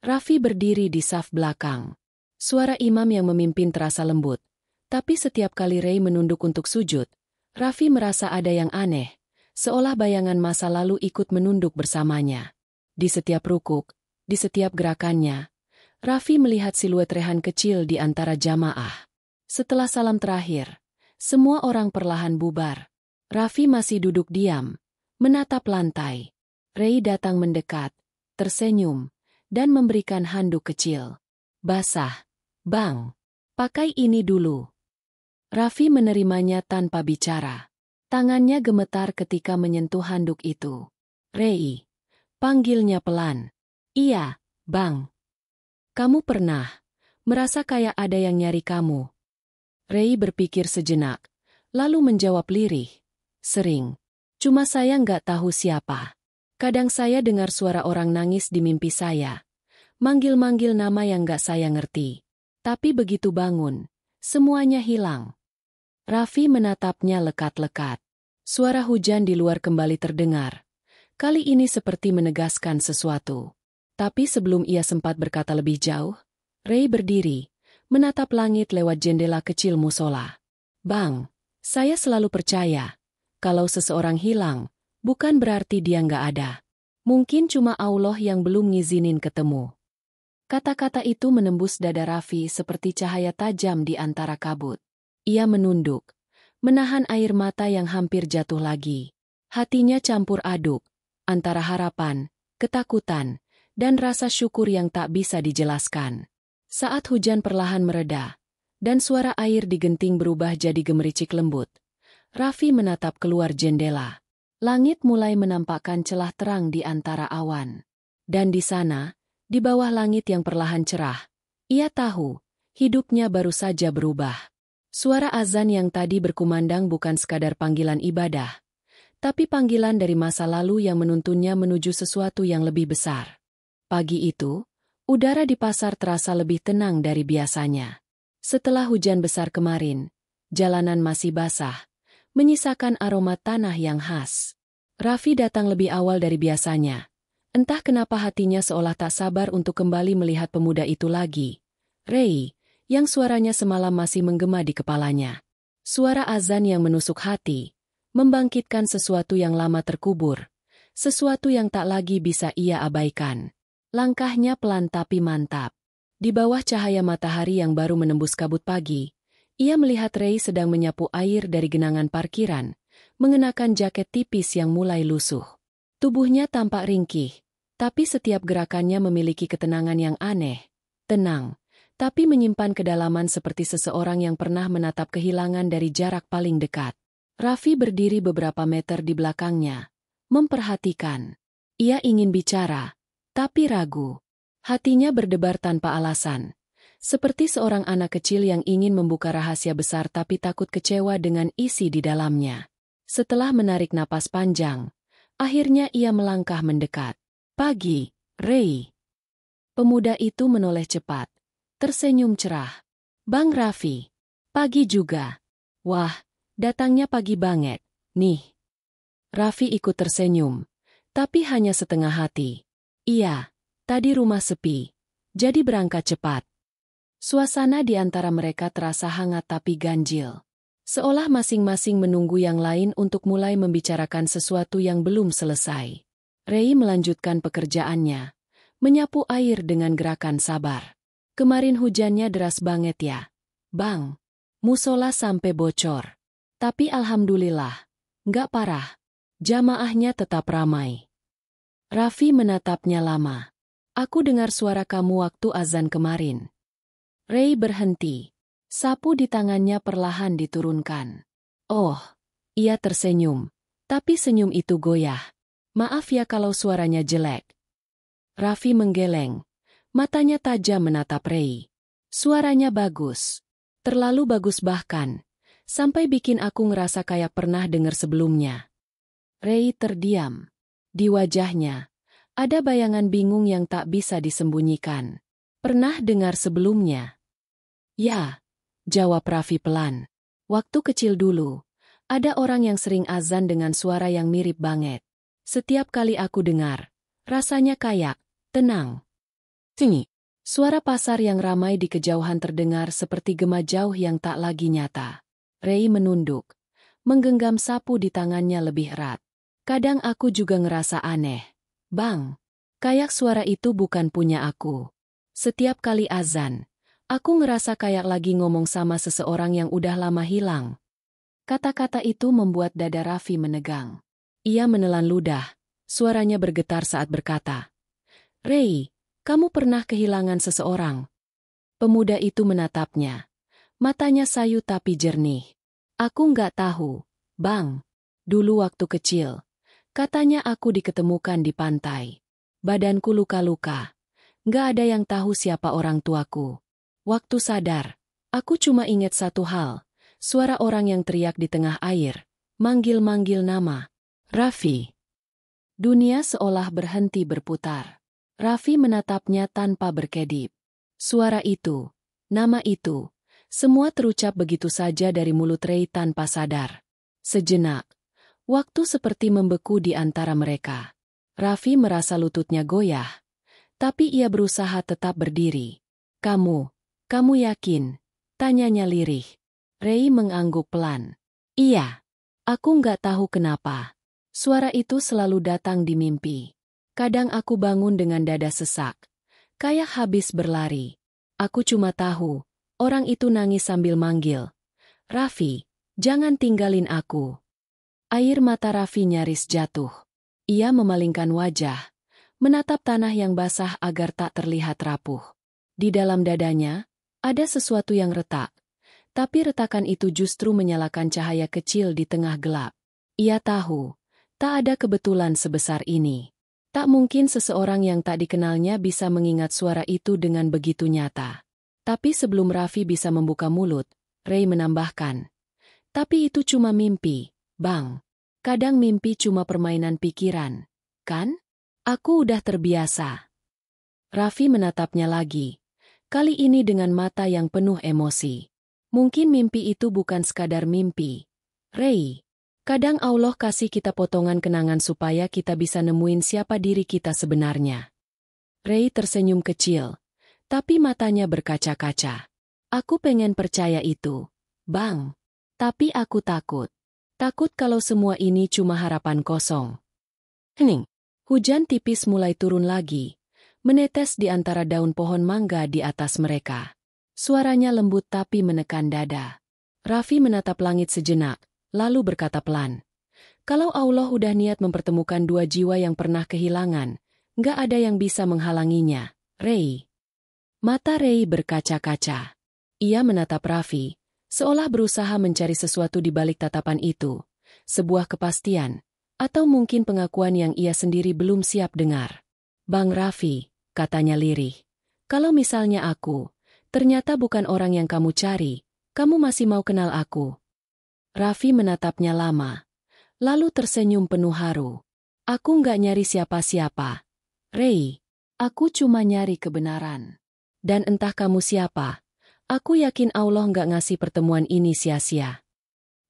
Raffi berdiri di saf belakang. Suara imam yang memimpin terasa lembut. Tapi setiap kali Ray menunduk untuk sujud, Raffi merasa ada yang aneh, seolah bayangan masa lalu ikut menunduk bersamanya. Di setiap rukuk, di setiap gerakannya, Raffi melihat siluet Rehan kecil di antara jamaah. Setelah salam terakhir, semua orang perlahan bubar. Raffi masih duduk diam, menatap lantai. Ray datang mendekat, tersenyum, dan memberikan handuk kecil. Basah, Bang. Pakai ini dulu. Raffi menerimanya tanpa bicara. Tangannya gemetar ketika menyentuh handuk itu. Ray. Panggilnya pelan. Iya, Bang. Kamu pernah merasa kayak ada yang nyari kamu? Ray berpikir sejenak, lalu menjawab lirih. Sering. Cuma saya nggak tahu siapa. Kadang saya dengar suara orang nangis di mimpi saya. Manggil-manggil nama yang nggak saya ngerti. Tapi begitu bangun, semuanya hilang. Raffi menatapnya lekat-lekat. Suara hujan di luar kembali terdengar. Kali ini seperti menegaskan sesuatu. Tapi sebelum ia sempat berkata lebih jauh, Ray berdiri, menatap langit lewat jendela kecil musola. Bang, saya selalu percaya, kalau seseorang hilang, bukan berarti dia nggak ada. Mungkin cuma Allah yang belum ngizinin ketemu. Kata-kata itu menembus dada Raffi seperti cahaya tajam di antara kabut. Ia menunduk, menahan air mata yang hampir jatuh lagi. Hatinya campur aduk, antara harapan, ketakutan, dan rasa syukur yang tak bisa dijelaskan. Saat hujan perlahan mereda, dan suara air di genting berubah jadi gemericik lembut, Raffi menatap keluar jendela. Langit mulai menampakkan celah terang di antara awan. Dan di sana, di bawah langit yang perlahan cerah, ia tahu, hidupnya baru saja berubah. Suara azan yang tadi berkumandang bukan sekadar panggilan ibadah, tapi panggilan dari masa lalu yang menuntunnya menuju sesuatu yang lebih besar. Pagi itu, udara di pasar terasa lebih tenang dari biasanya. Setelah hujan besar kemarin, jalanan masih basah, menyisakan aroma tanah yang khas. Raffi datang lebih awal dari biasanya. Entah kenapa hatinya seolah tak sabar untuk kembali melihat pemuda itu lagi. Ray, yang suaranya semalam masih menggema di kepalanya. Suara azan yang menusuk hati, membangkitkan sesuatu yang lama terkubur, sesuatu yang tak lagi bisa ia abaikan. Langkahnya pelan tapi mantap. Di bawah cahaya matahari yang baru menembus kabut pagi, ia melihat Ray sedang menyapu air dari genangan parkiran, mengenakan jaket tipis yang mulai lusuh. Tubuhnya tampak ringkih, tapi setiap gerakannya memiliki ketenangan yang aneh. Tenang, tapi menyimpan kedalaman seperti seseorang yang pernah menatap kehilangan dari jarak paling dekat. Raffi berdiri beberapa meter di belakangnya, memperhatikan. Ia ingin bicara, tapi ragu. Hatinya berdebar tanpa alasan. Seperti seorang anak kecil yang ingin membuka rahasia besar tapi takut kecewa dengan isi di dalamnya. Setelah menarik napas panjang, akhirnya ia melangkah mendekat. Pagi, Ray. Pemuda itu menoleh cepat, tersenyum cerah. Bang Raffi. Pagi juga. Wah. Datangnya pagi banget, nih. Raffi ikut tersenyum, tapi hanya setengah hati. Iya, tadi rumah sepi, jadi berangkat cepat. Suasana di antara mereka terasa hangat tapi ganjil. Seolah masing-masing menunggu yang lain untuk mulai membicarakan sesuatu yang belum selesai. Ray melanjutkan pekerjaannya, menyapu air dengan gerakan sabar. Kemarin hujannya deras banget ya, Bang. Musola sampai bocor. Tapi alhamdulillah, nggak parah. Jamaahnya tetap ramai. Raffi menatapnya lama. Aku dengar suara kamu waktu azan kemarin. Ray berhenti. Sapu di tangannya perlahan diturunkan. Oh, ia tersenyum. Tapi senyum itu goyah. Maaf ya kalau suaranya jelek. Raffi menggeleng. Matanya tajam menatap Ray. Suaranya bagus. Terlalu bagus bahkan. Sampai bikin aku ngerasa kayak pernah dengar sebelumnya. Ray terdiam. Di wajahnya, ada bayangan bingung yang tak bisa disembunyikan. Pernah dengar sebelumnya? Ya, jawab Raffi pelan. Waktu kecil dulu, ada orang yang sering azan dengan suara yang mirip banget. Setiap kali aku dengar, rasanya kayak tenang. Tinggi. Suara pasar yang ramai di kejauhan terdengar seperti gema jauh yang tak lagi nyata. Ray menunduk, menggenggam sapu di tangannya lebih erat. Kadang aku juga ngerasa aneh. Bang, kayak suara itu bukan punya aku. Setiap kali azan, aku ngerasa kayak lagi ngomong sama seseorang yang udah lama hilang. Kata-kata itu membuat dada Raffi menegang. Ia menelan ludah, suaranya bergetar saat berkata, "Ray, kamu pernah kehilangan seseorang?" Pemuda itu menatapnya. Matanya sayu tapi jernih. "Aku nggak tahu, Bang. Dulu waktu kecil, katanya aku diketemukan di pantai. Badanku luka-luka. Nggak ada yang tahu siapa orang tuaku. Waktu sadar, aku cuma ingat satu hal. Suara orang yang teriak di tengah air, manggil-manggil nama. Raffi." Dunia seolah berhenti berputar. Raffi menatapnya tanpa berkedip. Suara itu, nama itu, semua terucap begitu saja dari mulut Ray tanpa sadar. Sejenak, waktu seperti membeku di antara mereka. Raffi merasa lututnya goyah, tapi ia berusaha tetap berdiri. Kamu yakin?" tanyanya lirih. Ray mengangguk pelan. "Iya, aku nggak tahu kenapa. Suara itu selalu datang di mimpi. Kadang aku bangun dengan dada sesak, kayak habis berlari. Aku cuma tahu, orang itu nangis sambil manggil, 'Raffi, jangan tinggalin aku.'" Air mata Raffi nyaris jatuh. Ia memalingkan wajah, menatap tanah yang basah agar tak terlihat rapuh. Di dalam dadanya, ada sesuatu yang retak, tapi retakan itu justru menyalakan cahaya kecil di tengah gelap. Ia tahu, tak ada kebetulan sebesar ini. Tak mungkin seseorang yang tak dikenalnya bisa mengingat suara itu dengan begitu nyata. Tapi sebelum Raffi bisa membuka mulut, Ray menambahkan, "Tapi itu cuma mimpi, Bang. Kadang mimpi cuma permainan pikiran, kan? Aku udah terbiasa." Raffi menatapnya lagi, kali ini dengan mata yang penuh emosi. "Mungkin mimpi itu bukan sekadar mimpi, Ray. Kadang Allah kasih kita potongan kenangan supaya kita bisa nemuin siapa diri kita sebenarnya." Ray tersenyum kecil, tapi matanya berkaca-kaca. "Aku pengen percaya itu, Bang. Tapi aku takut. Takut kalau semua ini cuma harapan kosong." Hening. Hujan tipis mulai turun lagi, menetes di antara daun pohon mangga di atas mereka. Suaranya lembut tapi menekan dada. Raffi menatap langit sejenak, lalu berkata pelan, "Kalau Allah udah niat mempertemukan dua jiwa yang pernah kehilangan, nggak ada yang bisa menghalanginya, Ray." Mata Ray berkaca-kaca. Ia menatap Raffi, seolah berusaha mencari sesuatu di balik tatapan itu, sebuah kepastian, atau mungkin pengakuan yang ia sendiri belum siap dengar. "Bang Raffi," katanya lirih, "kalau misalnya aku, ternyata bukan orang yang kamu cari, kamu masih mau kenal aku?" Raffi menatapnya lama, lalu tersenyum penuh haru. "Aku nggak nyari siapa-siapa, Ray. Aku cuma nyari kebenaran. Dan entah kamu siapa, aku yakin Allah nggak ngasih pertemuan ini sia-sia."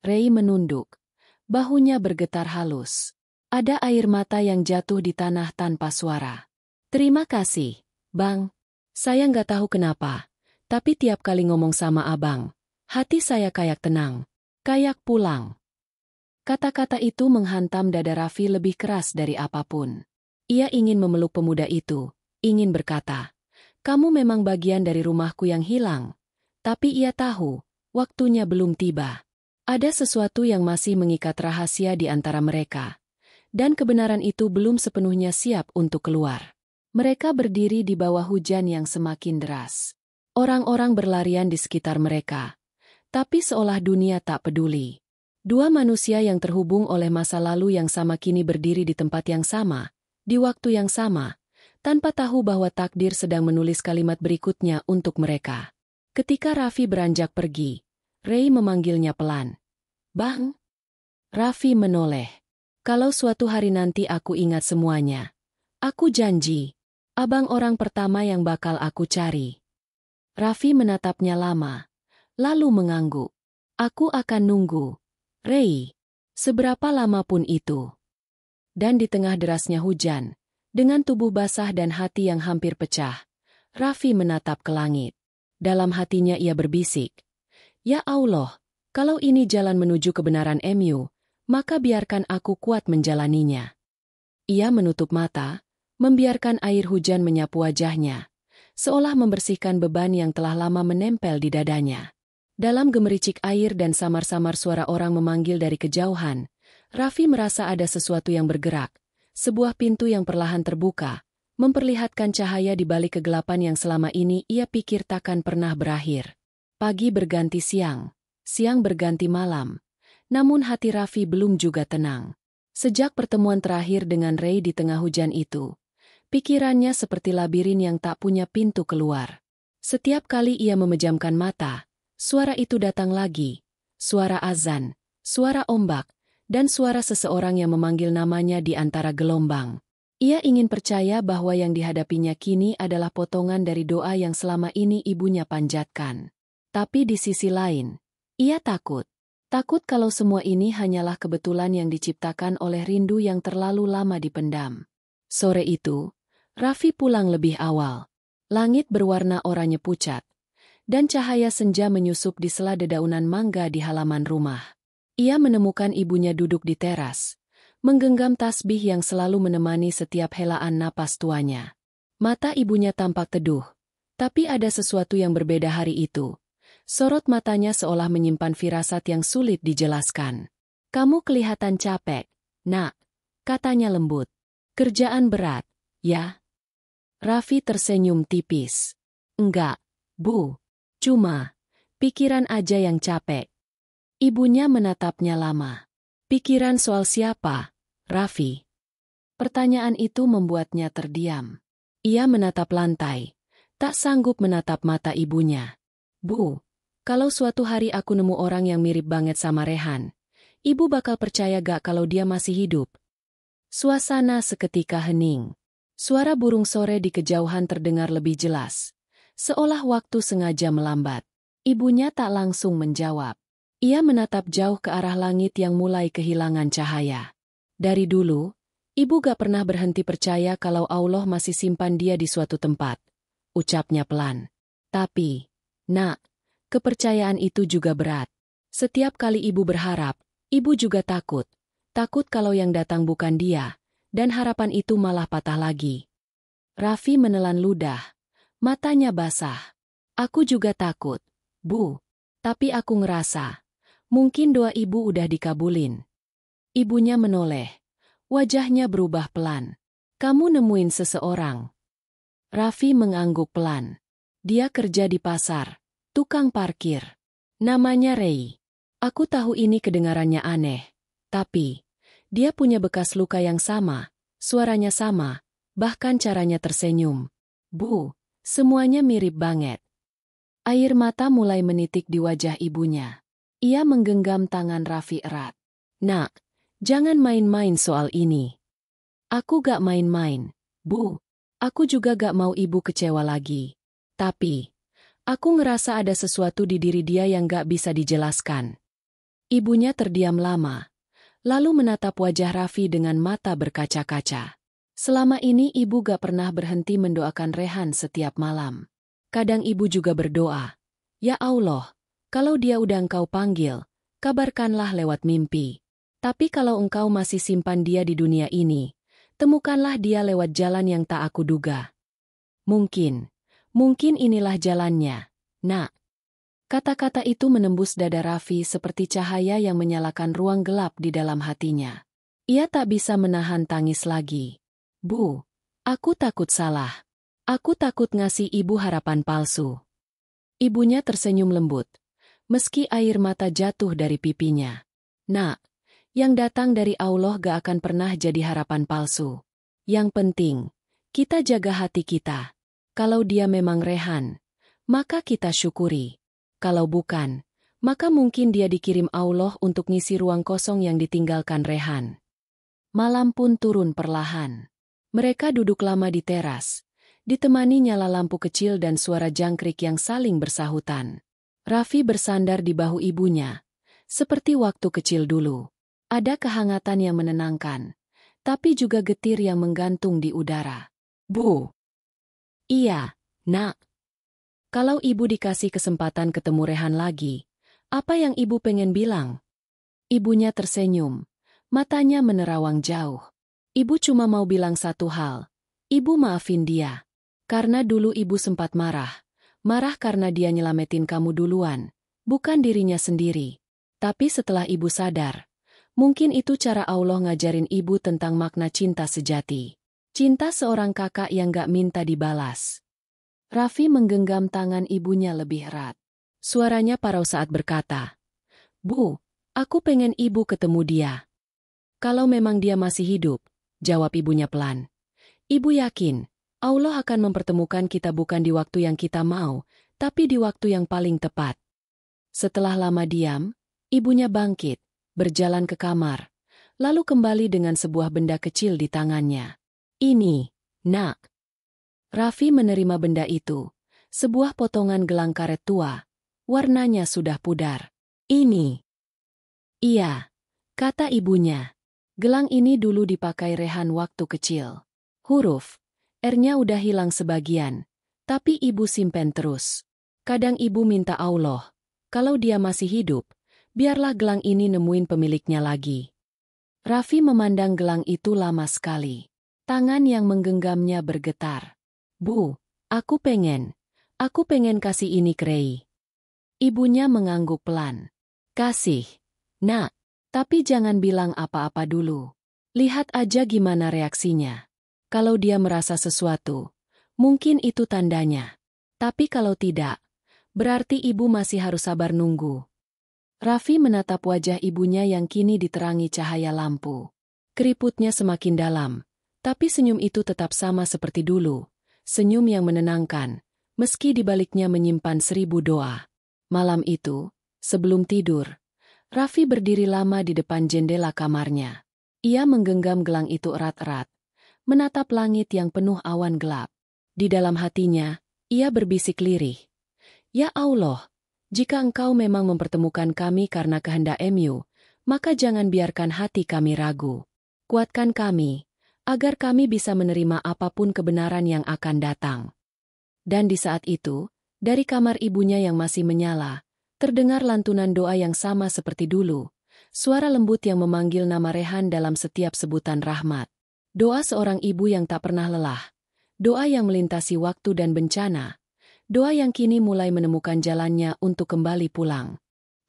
Ray menunduk, bahunya bergetar halus. Ada air mata yang jatuh di tanah tanpa suara. "Terima kasih, Bang. Saya nggak tahu kenapa, tapi tiap kali ngomong sama Abang, hati saya kayak tenang. Kayak pulang." Kata-kata itu menghantam dada Raffi lebih keras dari apapun. Ia ingin memeluk pemuda itu, ingin berkata, "Kamu memang bagian dari rumahku yang hilang." Tapi ia tahu, waktunya belum tiba. Ada sesuatu yang masih mengikat rahasia di antara mereka. Dan kebenaran itu belum sepenuhnya siap untuk keluar. Mereka berdiri di bawah hujan yang semakin deras. Orang-orang berlarian di sekitar mereka. Tapi seolah dunia tak peduli. Dua manusia yang terhubung oleh masa lalu yang sama kini berdiri di tempat yang sama, di waktu yang sama, tanpa tahu bahwa takdir sedang menulis kalimat berikutnya untuk mereka. Ketika Raffi beranjak pergi, Ray memanggilnya pelan. "Bang?" Raffi menoleh. "Kalau suatu hari nanti aku ingat semuanya, aku janji, Abang orang pertama yang bakal aku cari." Raffi menatapnya lama, lalu mengangguk. "Aku akan nunggu, Ray. Seberapa lama pun itu." Dan di tengah derasnya hujan, dengan tubuh basah dan hati yang hampir pecah, Raffi menatap ke langit. Dalam hatinya ia berbisik, "Ya Allah, kalau ini jalan menuju kebenaran MU, maka biarkan aku kuat menjalaninya." Ia menutup mata, membiarkan air hujan menyapu wajahnya, seolah membersihkan beban yang telah lama menempel di dadanya. Dalam gemericik air dan samar-samar suara orang memanggil dari kejauhan, Raffi merasa ada sesuatu yang bergerak. Sebuah pintu yang perlahan terbuka, memperlihatkan cahaya di balik kegelapan yang selama ini ia pikir takkan pernah berakhir. Pagi berganti siang, siang berganti malam. Namun hati Raffi belum juga tenang. Sejak pertemuan terakhir dengan Ray di tengah hujan itu, pikirannya seperti labirin yang tak punya pintu keluar. Setiap kali ia memejamkan mata, suara itu datang lagi. Suara azan, suara ombak, dan suara seseorang yang memanggil namanya di antara gelombang. Ia ingin percaya bahwa yang dihadapinya kini adalah potongan dari doa yang selama ini ibunya panjatkan. Tapi di sisi lain, ia takut. Takut kalau semua ini hanyalah kebetulan yang diciptakan oleh rindu yang terlalu lama dipendam. Sore itu, Raffi pulang lebih awal. Langit berwarna oranye pucat, dan cahaya senja menyusup di sela dedaunan mangga di halaman rumah. Ia menemukan ibunya duduk di teras, menggenggam tasbih yang selalu menemani setiap helaan napas tuanya. Mata ibunya tampak teduh, tapi ada sesuatu yang berbeda hari itu. Sorot matanya seolah menyimpan firasat yang sulit dijelaskan. "Kamu kelihatan capek, Nak," katanya lembut. "Kerjaan berat, ya?" Raffi tersenyum tipis. "Enggak, Bu. Cuma, pikiran aja yang capek." Ibunya menatapnya lama. "Pikiran soal siapa, Raffi?" Pertanyaan itu membuatnya terdiam. Ia menatap lantai, tak sanggup menatap mata ibunya. "Bu, kalau suatu hari aku nemu orang yang mirip banget sama Rehan, ibu bakal percaya gak kalau dia masih hidup?" Suasana seketika hening. Suara burung sore di kejauhan terdengar lebih jelas, seolah waktu sengaja melambat. Ibunya tak langsung menjawab. Ia menatap jauh ke arah langit yang mulai kehilangan cahaya. Dari dulu, ibu gak pernah berhenti percaya kalau Allah masih simpan dia di suatu tempat, ucapnya pelan. "Tapi, Nak, kepercayaan itu juga berat. Setiap kali ibu berharap, ibu juga takut. Takut kalau yang datang bukan dia, dan harapan itu malah patah lagi." Raffi menelan ludah. Matanya basah. "Aku juga takut, Bu. Tapi aku ngerasa, mungkin doa ibu udah dikabulin." Ibunya menoleh. Wajahnya berubah pelan. "Kamu nemuin seseorang?" Raffi mengangguk pelan. "Dia kerja di pasar. Tukang parkir. Namanya Ray. Aku tahu ini kedengarannya aneh. Tapi, dia punya bekas luka yang sama, suaranya sama, bahkan caranya tersenyum. Bu, semuanya mirip banget." Air mata mulai menitik di wajah ibunya. Ia menggenggam tangan Raffi erat. "Nak, jangan main-main soal ini." "Aku gak main-main, Bu. Aku juga gak mau ibu kecewa lagi. Tapi, aku ngerasa ada sesuatu di diri dia yang gak bisa dijelaskan." Ibunya terdiam lama, lalu menatap wajah Raffi dengan mata berkaca-kaca. Selama ini ibu gak pernah berhenti mendoakan Rehan setiap malam. Kadang ibu juga berdoa, "Ya Allah, kalau dia udah engkau panggil, kabarkanlah lewat mimpi. Tapi kalau engkau masih simpan dia di dunia ini, temukanlah dia lewat jalan yang tak aku duga." Mungkin inilah jalannya, Nak." Kata-kata itu menembus dada Raffi seperti cahaya yang menyalakan ruang gelap di dalam hatinya. Ia tak bisa menahan tangis lagi. "Bu, aku takut salah. Aku takut ngasih ibu harapan palsu." Ibunya tersenyum lembut, meski air mata jatuh dari pipinya. "Nak, yang datang dari Allah gak akan pernah jadi harapan palsu. Yang penting, kita jaga hati kita. Kalau dia memang Rehan, maka kita syukuri. Kalau bukan, maka mungkin dia dikirim Allah untuk ngisi ruang kosong yang ditinggalkan Rehan." Malam pun turun perlahan. Mereka duduk lama di teras, ditemani nyala lampu kecil dan suara jangkrik yang saling bersahutan. Raffi bersandar di bahu ibunya, seperti waktu kecil dulu. Ada kehangatan yang menenangkan, tapi juga getir yang menggantung di udara. "Bu." "Iya, Nak, kalau ibu dikasih kesempatan ketemu Rehan lagi, apa yang ibu pengen bilang? Ibunya tersenyum, matanya menerawang jauh. Ibu cuma mau bilang satu hal. Ibu maafin dia. Karena dulu ibu sempat marah. Marah karena dia nyelamatin kamu duluan, bukan dirinya sendiri. Tapi setelah ibu sadar, mungkin itu cara Allah ngajarin ibu tentang makna cinta sejati. Cinta seorang kakak yang gak minta dibalas. Raffi menggenggam tangan ibunya lebih erat. Suaranya parau saat berkata, "Bu, aku pengen ibu ketemu dia." "Kalau memang dia masih hidup," jawab ibunya pelan. "Ibu yakin, Allah akan mempertemukan kita bukan di waktu yang kita mau, tapi di waktu yang paling tepat." Setelah lama diam, ibunya bangkit, berjalan ke kamar, lalu kembali dengan sebuah benda kecil di tangannya. "Ini, Nak." Raffi menerima benda itu, sebuah potongan gelang karet tua, warnanya sudah pudar. "Ini." "Iya," kata ibunya. "Gelang ini dulu dipakai Rehan waktu kecil. Huruf R-nya udah hilang sebagian, tapi ibu simpen terus. Kadang ibu minta Allah, kalau dia masih hidup, biarlah gelang ini nemuin pemiliknya lagi." Raffi memandang gelang itu lama sekali. Tangan yang menggenggamnya bergetar. "Bu, aku pengen kasih ini ke Rei." Ibunya mengangguk pelan. "Kasih, Nak, tapi jangan bilang apa-apa dulu. Lihat aja gimana reaksinya. Kalau dia merasa sesuatu, mungkin itu tandanya. Tapi kalau tidak, berarti ibu masih harus sabar nunggu." Raffi menatap wajah ibunya yang kini diterangi cahaya lampu. Keriputnya semakin dalam, tapi senyum itu tetap sama seperti dulu. Senyum yang menenangkan, meski di baliknya menyimpan 1000 doa. Malam itu, sebelum tidur, Raffi berdiri lama di depan jendela kamarnya. Ia menggenggam gelang itu erat-erat, menatap langit yang penuh awan gelap. Di dalam hatinya, ia berbisik lirih. "Ya Allah, jika Engkau memang mempertemukan kami karena kehendak Mu, maka jangan biarkan hati kami ragu. Kuatkan kami, agar kami bisa menerima apapun kebenaran yang akan datang." Dan di saat itu, dari kamar ibunya yang masih menyala, terdengar lantunan doa yang sama seperti dulu, suara lembut yang memanggil nama Rehan dalam setiap sebutan rahmat. Doa seorang ibu yang tak pernah lelah, doa yang melintasi waktu dan bencana, doa yang kini mulai menemukan jalannya untuk kembali pulang.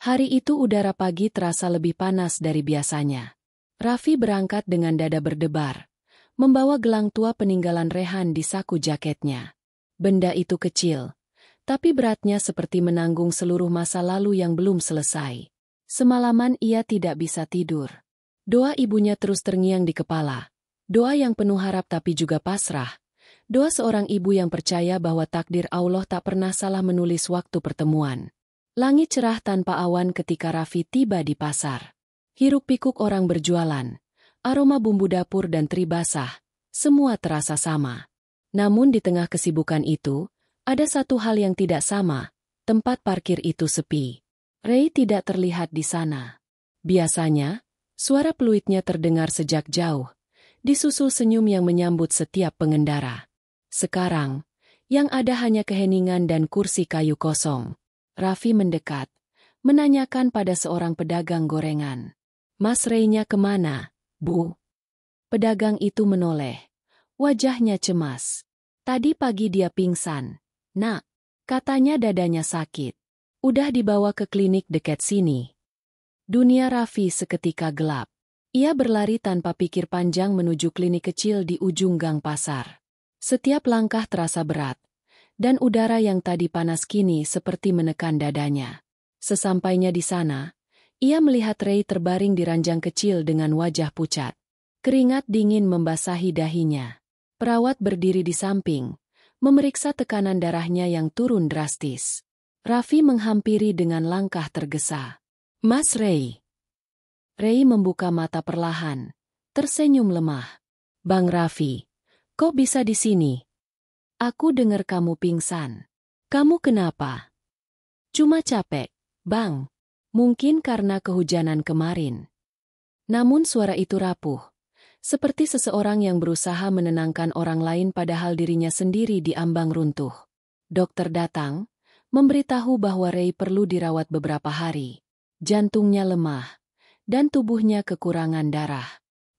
Hari itu udara pagi terasa lebih panas dari biasanya. Raffi berangkat dengan dada berdebar, membawa gelang tua peninggalan Rehan di saku jaketnya. Benda itu kecil, tapi beratnya seperti menanggung seluruh masa lalu yang belum selesai. Semalaman ia tidak bisa tidur. Doa ibunya terus terngiang di kepala. Doa yang penuh harap tapi juga pasrah. Doa seorang ibu yang percaya bahwa takdir Allah tak pernah salah menulis waktu pertemuan. Langit cerah tanpa awan ketika Raffi tiba di pasar. Hiruk-pikuk orang berjualan, aroma bumbu dapur dan teri basah, semua terasa sama. Namun di tengah kesibukan itu, ada satu hal yang tidak sama, tempat parkir itu sepi. Rei tidak terlihat di sana. Biasanya, suara peluitnya terdengar sejak jauh, disusul senyum yang menyambut setiap pengendara. Sekarang, yang ada hanya keheningan dan kursi kayu kosong. Raffi mendekat, menanyakan pada seorang pedagang gorengan. "Mas Rei-nya kemana, Bu?" Pedagang itu menoleh. Wajahnya cemas. "Tadi pagi dia pingsan, Nak. Katanya dadanya sakit. Udah dibawa ke klinik dekat sini." Dunia Raffi seketika gelap. Ia berlari tanpa pikir panjang menuju klinik kecil di ujung gang pasar. Setiap langkah terasa berat, dan udara yang tadi panas kini seperti menekan dadanya. Sesampainya di sana, ia melihat Rei terbaring di ranjang kecil dengan wajah pucat. Keringat dingin membasahi dahinya. Perawat berdiri di samping, memeriksa tekanan darahnya yang turun drastis. Raffi menghampiri dengan langkah tergesa. "Mas Rei." Rei membuka mata perlahan, tersenyum lemah. "Bang Raffi, kok bisa di sini? Aku dengar kamu pingsan. Kamu kenapa?" "Cuma capek, Bang. Mungkin karena kehujanan kemarin." Namun suara itu rapuh, seperti seseorang yang berusaha menenangkan orang lain padahal dirinya sendiri di ambang runtuh. Dokter datang, memberitahu bahwa Ray perlu dirawat beberapa hari. Jantungnya lemah, dan tubuhnya kekurangan darah.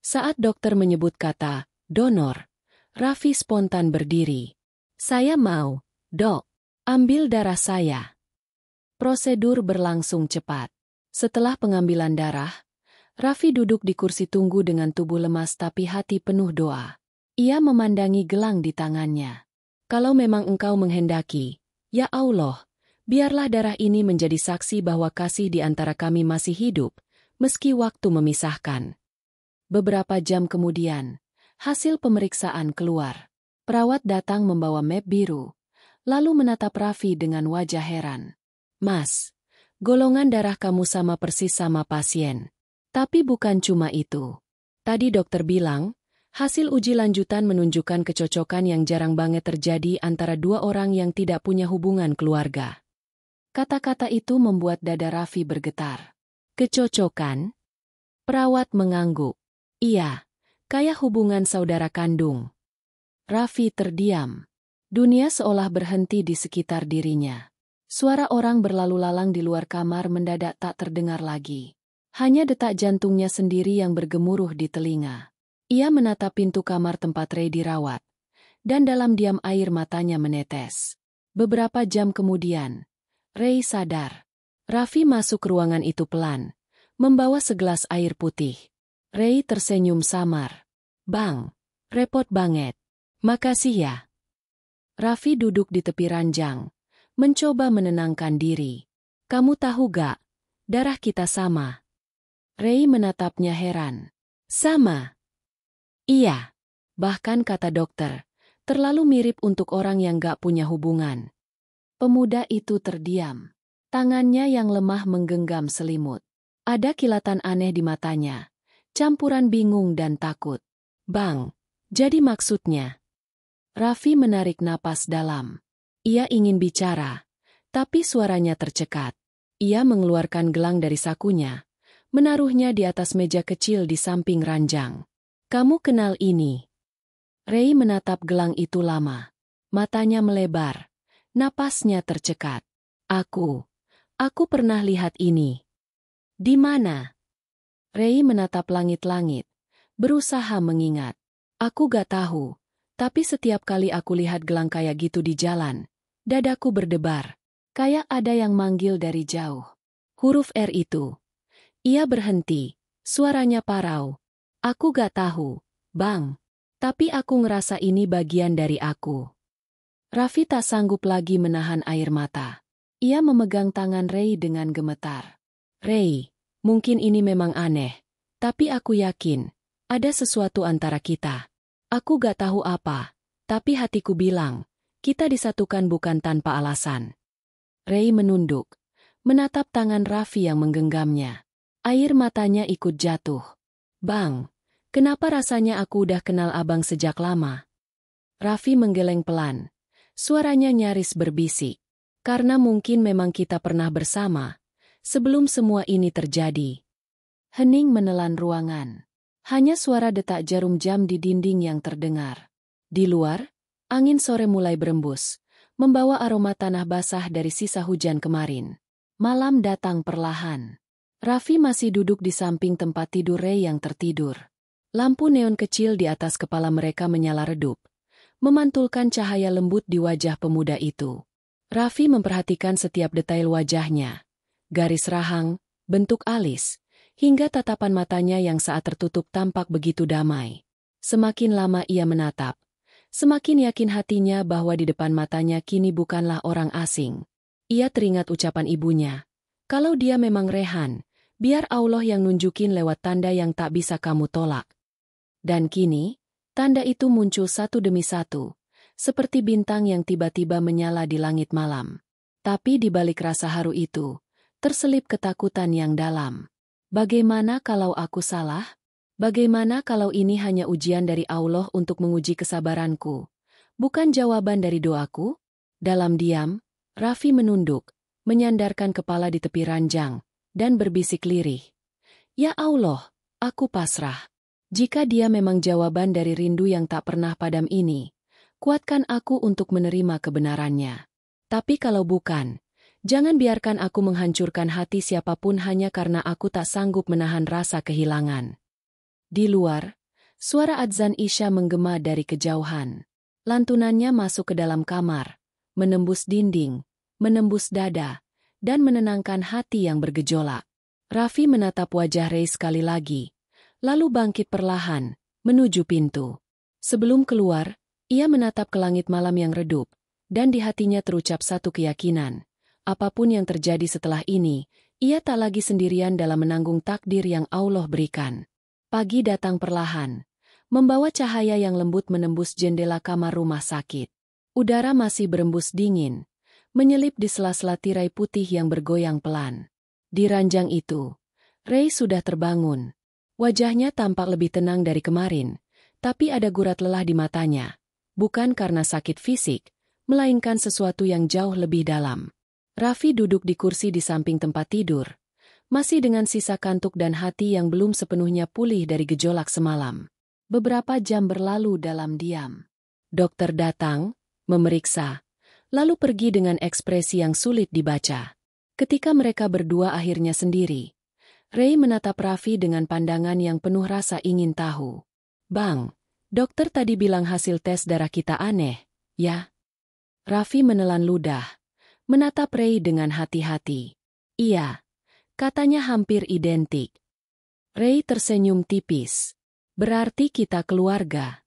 Saat dokter menyebut kata donor, Raffi spontan berdiri. Saya mau, dok, ambil darah saya. Prosedur berlangsung cepat. Setelah pengambilan darah, Raffi duduk di kursi tunggu dengan tubuh lemas tapi hati penuh doa. Ia memandangi gelang di tangannya. Kalau memang engkau menghendaki, ya Allah, biarlah darah ini menjadi saksi bahwa kasih di antara kami masih hidup, meski waktu memisahkan. Beberapa jam kemudian, hasil pemeriksaan keluar. Perawat datang membawa map biru, lalu menatap Raffi dengan wajah heran. Mas, golongan darah kamu sama persis sama pasien. Tapi bukan cuma itu. Tadi dokter bilang, hasil uji lanjutan menunjukkan kecocokan yang jarang banget terjadi antara dua orang yang tidak punya hubungan keluarga. Kata-kata itu membuat dada Raffi bergetar. Kecocokan? Perawat mengangguk. Iya, kayak hubungan saudara kandung. Raffi terdiam. Dunia seolah berhenti di sekitar dirinya. Suara orang berlalu lalang di luar kamar mendadak tak terdengar lagi. Hanya detak jantungnya sendiri yang bergemuruh di telinga. Ia menatap pintu kamar tempat Ray dirawat, dan dalam diam air matanya menetes. Beberapa jam kemudian, Ray sadar. Raffi masuk ke ruangan itu pelan, membawa segelas air putih. Ray tersenyum samar. Bang, repot banget. Makasih ya. Raffi duduk di tepi ranjang, mencoba menenangkan diri. Kamu tahu gak, darah kita sama. Ray menatapnya heran. Sama? Iya. Bahkan kata dokter, terlalu mirip untuk orang yang gak punya hubungan. Pemuda itu terdiam. Tangannya yang lemah menggenggam selimut. Ada kilatan aneh di matanya, campuran bingung dan takut. Bang, jadi maksudnya? Raffi menarik napas dalam. Ia ingin bicara, tapi suaranya tercekat. Ia mengeluarkan gelang dari sakunya, menaruhnya di atas meja kecil di samping ranjang. Kamu kenal ini? Ray menatap gelang itu lama. Matanya melebar, napasnya tercekat. Aku pernah lihat ini. Di mana? Ray menatap langit-langit, berusaha mengingat. Aku gak tahu. Tapi setiap kali aku lihat gelang kayak gitu di jalan, dadaku berdebar. Kayak ada yang manggil dari jauh. Huruf R itu. Ia berhenti, suaranya parau. Aku gak tahu, Bang. Tapi aku ngerasa ini bagian dari aku. Raffi tak sanggup lagi menahan air mata. Ia memegang tangan Ray dengan gemetar. Ray, mungkin ini memang aneh. Tapi aku yakin, ada sesuatu antara kita. Aku gak tahu apa, tapi hatiku bilang, kita disatukan bukan tanpa alasan. Ray menunduk, menatap tangan Raffi yang menggenggamnya. Air matanya ikut jatuh. Bang, kenapa rasanya aku udah kenal abang sejak lama? Raffi menggeleng pelan, suaranya nyaris berbisik. Karena mungkin memang kita pernah bersama, sebelum semua ini terjadi. Hening menelan ruangan. Hanya suara detak jarum jam di dinding yang terdengar. Di luar, angin sore mulai berembus, membawa aroma tanah basah dari sisa hujan kemarin. Malam datang perlahan. Raffi masih duduk di samping tempat tidur Ray yang tertidur. Lampu neon kecil di atas kepala mereka menyala redup, memantulkan cahaya lembut di wajah pemuda itu. Raffi memperhatikan setiap detail wajahnya. Garis rahang, bentuk alis, hingga tatapan matanya yang saat tertutup tampak begitu damai. Semakin lama ia menatap, semakin yakin hatinya bahwa di depan matanya kini bukanlah orang asing. Ia teringat ucapan ibunya, kalau dia memang Rehan, biar Allah yang nunjukin lewat tanda yang tak bisa kamu tolak. Dan kini, tanda itu muncul satu demi satu, seperti bintang yang tiba-tiba menyala di langit malam. Tapi di balik rasa haru itu, terselip ketakutan yang dalam. Bagaimana kalau aku salah? Bagaimana kalau ini hanya ujian dari Allah untuk menguji kesabaranku? Bukan jawaban dari doaku? Dalam diam, Raffi menunduk, menyandarkan kepala di tepi ranjang, dan berbisik lirih. Ya Allah, aku pasrah. Jika dia memang jawaban dari rindu yang tak pernah padam ini, kuatkan aku untuk menerima kebenarannya. Tapi kalau bukan, jangan biarkan aku menghancurkan hati siapapun hanya karena aku tak sanggup menahan rasa kehilangan. Di luar, suara adzan Isya menggema dari kejauhan. Lantunannya masuk ke dalam kamar, menembus dinding, menembus dada, dan menenangkan hati yang bergejolak. Raffi menatap wajah Ray sekali lagi, lalu bangkit perlahan, menuju pintu. Sebelum keluar, ia menatap ke langit malam yang redup, dan di hatinya terucap satu keyakinan. Apapun yang terjadi setelah ini, ia tak lagi sendirian dalam menanggung takdir yang Allah berikan. Pagi datang perlahan, membawa cahaya yang lembut menembus jendela kamar rumah sakit. Udara masih berembus dingin, menyelip di sela-sela tirai putih yang bergoyang pelan. Di ranjang itu, Ray sudah terbangun. Wajahnya tampak lebih tenang dari kemarin, tapi ada gurat lelah di matanya. Bukan karena sakit fisik, melainkan sesuatu yang jauh lebih dalam. Raffi duduk di kursi di samping tempat tidur, masih dengan sisa kantuk dan hati yang belum sepenuhnya pulih dari gejolak semalam. Beberapa jam berlalu dalam diam. Dokter datang, memeriksa, lalu pergi dengan ekspresi yang sulit dibaca. Ketika mereka berdua akhirnya sendiri, Ray menatap Raffi dengan pandangan yang penuh rasa ingin tahu. "Bang, dokter tadi bilang hasil tes darah kita aneh, ya?" Raffi menelan ludah, menatap Ray dengan hati-hati. "Iya, katanya hampir identik." Ray tersenyum tipis. "Berarti kita keluarga?"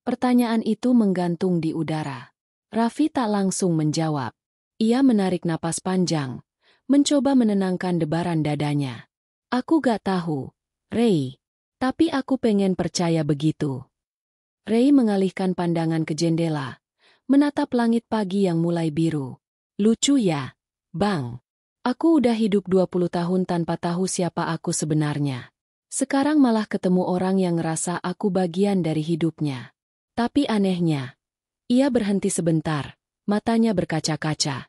Pertanyaan itu menggantung di udara. Raffi tak langsung menjawab. Ia menarik napas panjang, mencoba menenangkan debaran dadanya. "Aku gak tahu, Ray. Tapi aku pengen percaya begitu." Ray mengalihkan pandangan ke jendela, menatap langit pagi yang mulai biru. "Lucu ya, Bang. Aku udah hidup 20 tahun tanpa tahu siapa aku sebenarnya. Sekarang malah ketemu orang yang ngerasa aku bagian dari hidupnya." Tapi anehnya, ia berhenti sebentar, matanya berkaca-kaca.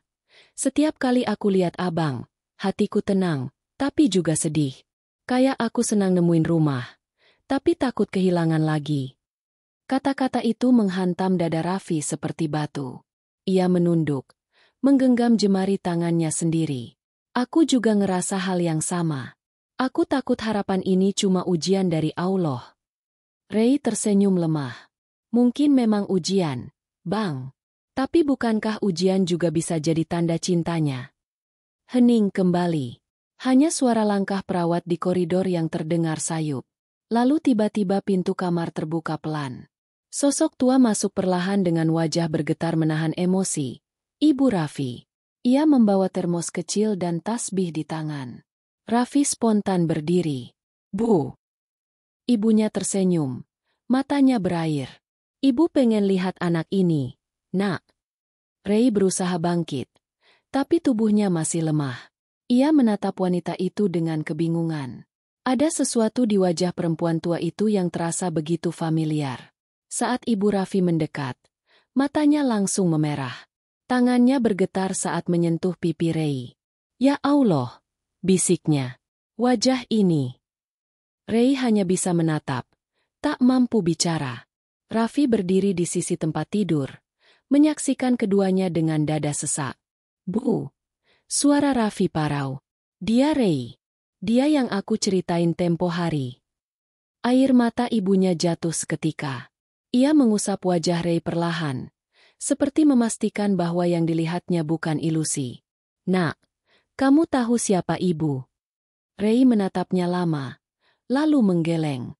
"Setiap kali aku lihat abang, hatiku tenang, tapi juga sedih. Kayak aku senang nemuin rumah, tapi takut kehilangan lagi." Kata-kata itu menghantam dada Raffi seperti batu. Ia menunduk, menggenggam jemari tangannya sendiri. "Aku juga ngerasa hal yang sama. Aku takut harapan ini cuma ujian dari Allah." Ray tersenyum lemah. "Mungkin memang ujian, Bang. Tapi bukankah ujian juga bisa jadi tanda cintanya?" Hening kembali. Hanya suara langkah perawat di koridor yang terdengar sayup. Lalu tiba-tiba pintu kamar terbuka pelan. Sosok tua masuk perlahan dengan wajah bergetar menahan emosi. Ibu Raffi. Ia membawa termos kecil dan tasbih di tangan. Raffi spontan berdiri. "Bu." Ibunya tersenyum. Matanya berair. "Ibu pengen lihat anak ini, Nak." Ray berusaha bangkit, tapi tubuhnya masih lemah. Ia menatap wanita itu dengan kebingungan. Ada sesuatu di wajah perempuan tua itu yang terasa begitu familiar. Saat Ibu Raffi mendekat, matanya langsung memerah. Tangannya bergetar saat menyentuh pipi Ray. "Ya Allah," bisiknya. "Wajah ini." Ray hanya bisa menatap, tak mampu bicara. Raffi berdiri di sisi tempat tidur, menyaksikan keduanya dengan dada sesak. "Bu." Suara Raffi parau. "Dia Ray. Dia yang aku ceritain tempo hari." Air mata ibunya jatuh seketika. Ia mengusap wajah Ray perlahan, seperti memastikan bahwa yang dilihatnya bukan ilusi. "Nak, kamu tahu siapa ibu?" Ray menatapnya lama, lalu menggeleng.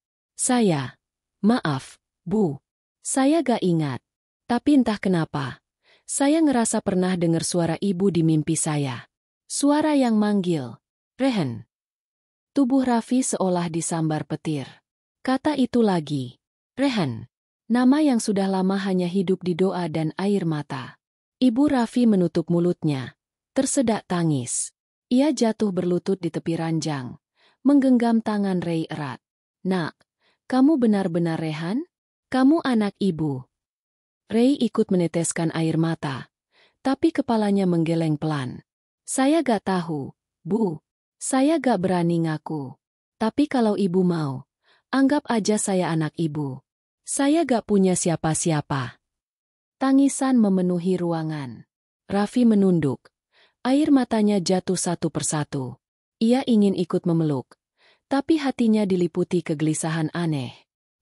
Maaf, Bu. Saya gak ingat. Tapi entah kenapa, saya ngerasa pernah dengar suara ibu di mimpi saya. Suara yang manggil, 'Rehen.'" Tubuh Raffi seolah disambar petir. Kata itu lagi, "Rehan." Nama yang sudah lama hanya hidup di doa dan air mata. Ibu Raffi menutup mulutnya, tersedak tangis. Ia jatuh berlutut di tepi ranjang, menggenggam tangan Ray erat. "Nak, kamu benar-benar Rehan? Kamu anak ibu." Ray ikut meneteskan air mata, tapi kepalanya menggeleng pelan. "Saya gak tahu, Bu. Saya gak berani ngaku. Tapi kalau ibu mau, anggap aja saya anak ibu. Saya gak punya siapa-siapa." Tangisan memenuhi ruangan. Raffi menunduk. Air matanya jatuh satu persatu. Ia ingin ikut memeluk, tapi hatinya diliputi kegelisahan aneh.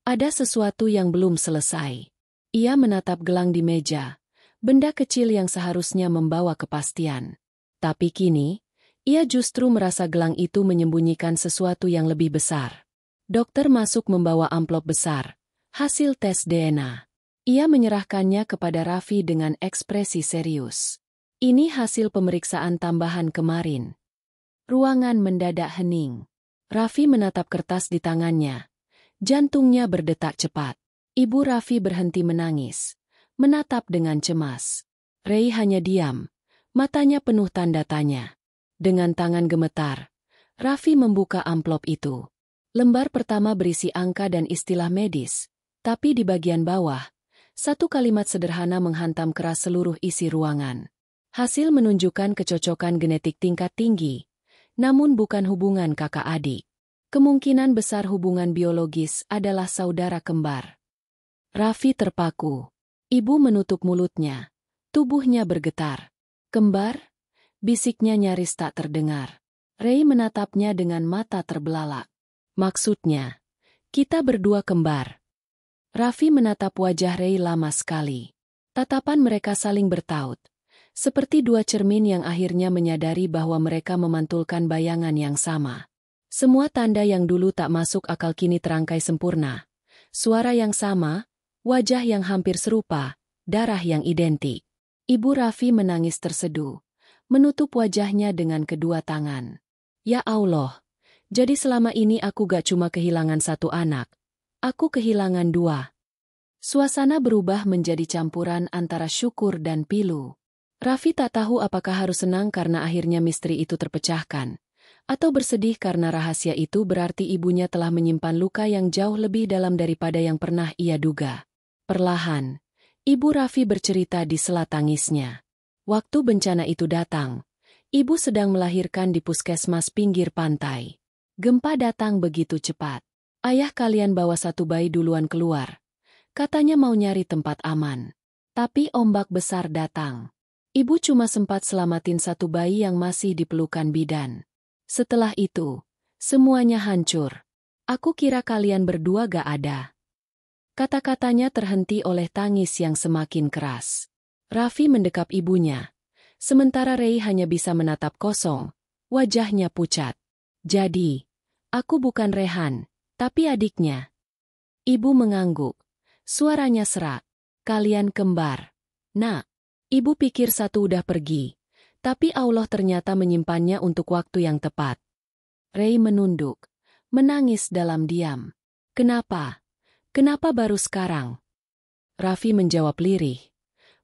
Ada sesuatu yang belum selesai. Ia menatap gelang di meja, benda kecil yang seharusnya membawa kepastian. Tapi kini, ia justru merasa gelang itu menyembunyikan sesuatu yang lebih besar. Dokter masuk membawa amplop besar, hasil tes DNA. Ia menyerahkannya kepada Raffi dengan ekspresi serius. Ini hasil pemeriksaan tambahan kemarin. Ruangan mendadak hening. Raffi menatap kertas di tangannya. Jantungnya berdetak cepat. Ibu Raffi berhenti menangis, menatap dengan cemas. Ray hanya diam, matanya penuh tanda tanya. Dengan tangan gemetar, Raffi membuka amplop itu. Lembar pertama berisi angka dan istilah medis, tapi di bagian bawah, satu kalimat sederhana menghantam keras seluruh isi ruangan. Hasil menunjukkan kecocokan genetik tingkat tinggi, namun bukan hubungan kakak-adik. Kemungkinan besar hubungan biologis adalah saudara kembar. Raffi terpaku. Ibu menutup mulutnya. Tubuhnya bergetar. Kembar? Bisiknya nyaris tak terdengar. Ray menatapnya dengan mata terbelalak. Maksudnya, kita berdua kembar. Raffi menatap wajah Ray lama sekali. Tatapan mereka saling bertaut. Seperti dua cermin yang akhirnya menyadari bahwa mereka memantulkan bayangan yang sama. Semua tanda yang dulu tak masuk akal kini terangkai sempurna. Suara yang sama, wajah yang hampir serupa, darah yang identik. Ibu Raffi menangis terseduh, menutup wajahnya dengan kedua tangan. Ya Allah, jadi selama ini aku gak cuma kehilangan satu anak, aku kehilangan dua. Suasana berubah menjadi campuran antara syukur dan pilu. Raffi tak tahu apakah harus senang karena akhirnya misteri itu terpecahkan, atau bersedih karena rahasia itu berarti ibunya telah menyimpan luka yang jauh lebih dalam daripada yang pernah ia duga. Perlahan, ibu Raffi bercerita di sela tangisnya. Waktu bencana itu datang, ibu sedang melahirkan di puskesmas pinggir pantai. Gempa datang begitu cepat. Ayah kalian bawa satu bayi duluan keluar. Katanya mau nyari tempat aman. Tapi ombak besar datang. Ibu cuma sempat selamatin satu bayi yang masih di pelukan bidan. Setelah itu, semuanya hancur. Aku kira kalian berdua gak ada. Kata-katanya terhenti oleh tangis yang semakin keras. Raffi mendekap ibunya. Sementara Ray hanya bisa menatap kosong. Wajahnya pucat. Jadi, aku bukan Rehan, tapi adiknya. Ibu mengangguk. Suaranya serak. Kalian kembar. Nak. Ibu pikir satu udah pergi, tapi Allah ternyata menyimpannya untuk waktu yang tepat. Ray menunduk, menangis dalam diam. Kenapa? Kenapa baru sekarang? Raffi menjawab lirih.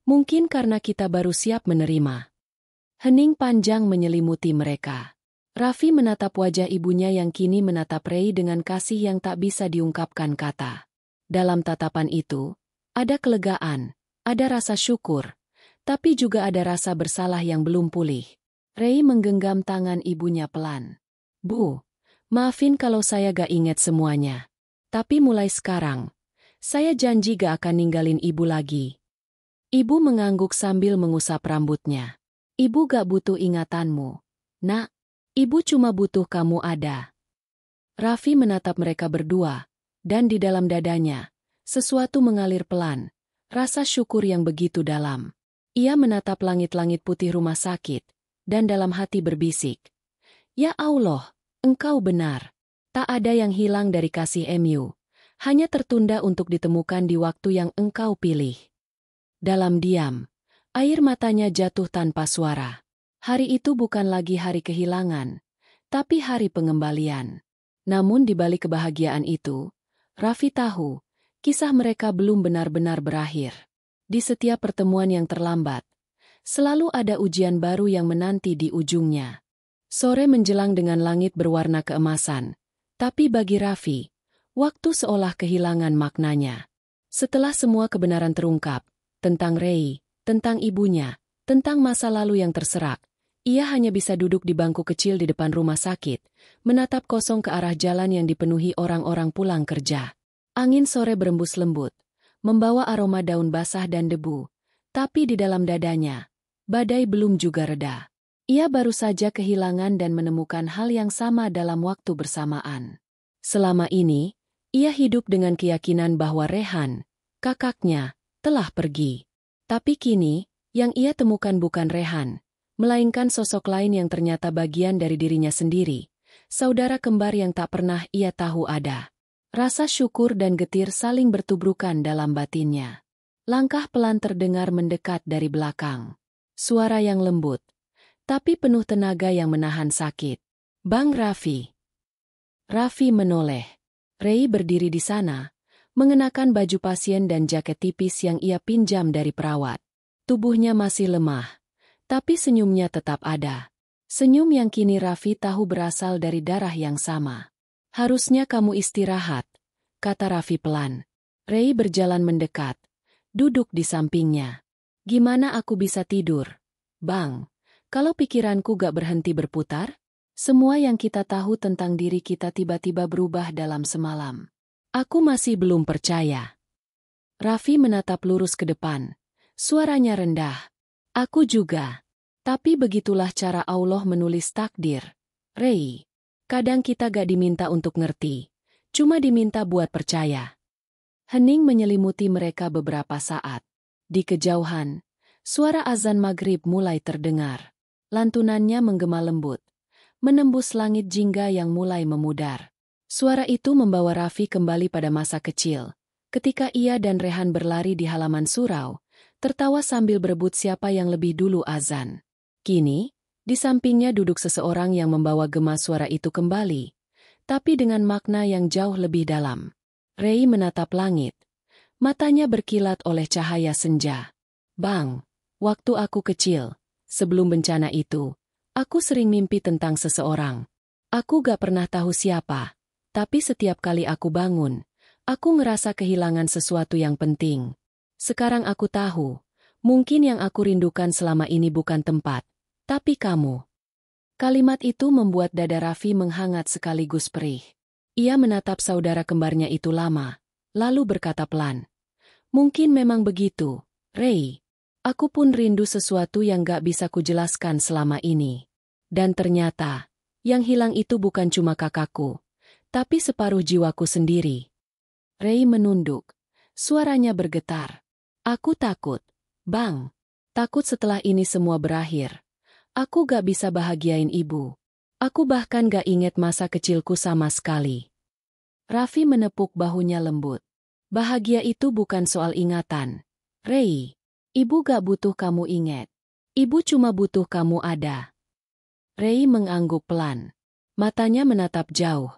Mungkin karena kita baru siap menerima. Hening panjang menyelimuti mereka. Raffi menatap wajah ibunya yang kini menatap Ray dengan kasih yang tak bisa diungkapkan kata. Dalam tatapan itu, ada kelegaan, ada rasa syukur. Tapi juga ada rasa bersalah yang belum pulih. Ray menggenggam tangan ibunya pelan. Bu, maafin kalau saya gak inget semuanya. Tapi mulai sekarang, saya janji gak akan ninggalin ibu lagi. Ibu mengangguk sambil mengusap rambutnya. Ibu gak butuh ingatanmu. Nak, ibu cuma butuh kamu ada. Raffi menatap mereka berdua, dan di dalam dadanya, sesuatu mengalir pelan, rasa syukur yang begitu dalam. Ia menatap langit-langit putih rumah sakit, dan dalam hati berbisik. Ya Allah, Engkau benar. Tak ada yang hilang dari kasih MU, hanya tertunda untuk ditemukan di waktu yang Engkau pilih. Dalam diam, air matanya jatuh tanpa suara. Hari itu bukan lagi hari kehilangan, tapi hari pengembalian. Namun di balik kebahagiaan itu, Raffi tahu, kisah mereka belum benar-benar berakhir. Di setiap pertemuan yang terlambat, selalu ada ujian baru yang menanti di ujungnya. Sore menjelang dengan langit berwarna keemasan, tapi bagi Raffi, waktu seolah kehilangan maknanya. Setelah semua kebenaran terungkap, tentang Ray, tentang ibunya, tentang masa lalu yang terserak, ia hanya bisa duduk di bangku kecil di depan rumah sakit, menatap kosong ke arah jalan yang dipenuhi orang-orang pulang kerja. Angin sore berembus lembut, membawa aroma daun basah dan debu, tapi di dalam dadanya, Badai belum juga reda. Ia baru saja kehilangan dan menemukan hal yang sama dalam waktu bersamaan. Selama ini, ia hidup dengan keyakinan bahwa Rehan, kakaknya, telah pergi. Tapi kini, yang ia temukan bukan Rehan, melainkan sosok lain yang ternyata bagian dari dirinya sendiri, saudara kembar yang tak pernah ia tahu ada. Rasa syukur dan getir saling bertubrukan dalam batinnya. Langkah pelan terdengar mendekat dari belakang. Suara yang lembut, tapi penuh tenaga yang menahan sakit. Bang Raffi. Raffi menoleh. Ray berdiri di sana, mengenakan baju pasien dan jaket tipis yang ia pinjam dari perawat. Tubuhnya masih lemah, tapi senyumnya tetap ada. Senyum yang kini Raffi tahu berasal dari darah yang sama. Harusnya kamu istirahat, kata Raffi pelan. Ray berjalan mendekat, duduk di sampingnya. Gimana aku bisa tidur, Bang? Kalau pikiranku gak berhenti berputar, semua yang kita tahu tentang diri kita tiba-tiba berubah dalam semalam. Aku masih belum percaya. Raffi menatap lurus ke depan. Suaranya rendah. Aku juga. Tapi begitulah cara Allah menulis takdir. Ray, kadang kita gak diminta untuk ngerti, cuma diminta buat percaya. Hening menyelimuti mereka beberapa saat. Di kejauhan, suara azan maghrib mulai terdengar. Lantunannya menggema lembut, menembus langit jingga yang mulai memudar. Suara itu membawa Raffi kembali pada masa kecil, ketika ia dan Rehan berlari di halaman surau, tertawa sambil berebut siapa yang lebih dulu azan. Kini, di sampingnya duduk seseorang yang membawa gema suara itu kembali, tapi dengan makna yang jauh lebih dalam. Ray menatap langit, matanya berkilat oleh cahaya senja. Bang, waktu aku kecil, sebelum bencana itu, aku sering mimpi tentang seseorang. Aku gak pernah tahu siapa, tapi setiap kali aku bangun, aku ngerasa kehilangan sesuatu yang penting. Sekarang aku tahu, mungkin yang aku rindukan selama ini bukan tempat, tapi kamu. Kalimat itu membuat dada Raffi menghangat sekaligus perih. Ia menatap saudara kembarnya itu lama, lalu berkata pelan. Mungkin memang begitu, Ray. Aku pun rindu sesuatu yang gak bisa kujelaskan selama ini. Dan ternyata, yang hilang itu bukan cuma kakakku, tapi separuh jiwaku sendiri. Ray menunduk. Suaranya bergetar. Aku takut, Bang. Takut setelah ini semua berakhir. Aku gak bisa bahagiain ibu. Aku bahkan gak inget masa kecilku sama sekali. Raffi menepuk bahunya lembut. Bahagia itu bukan soal ingatan. Ray. Ibu gak butuh kamu ingat. Ibu cuma butuh kamu ada. Ray mengangguk pelan. Matanya menatap jauh,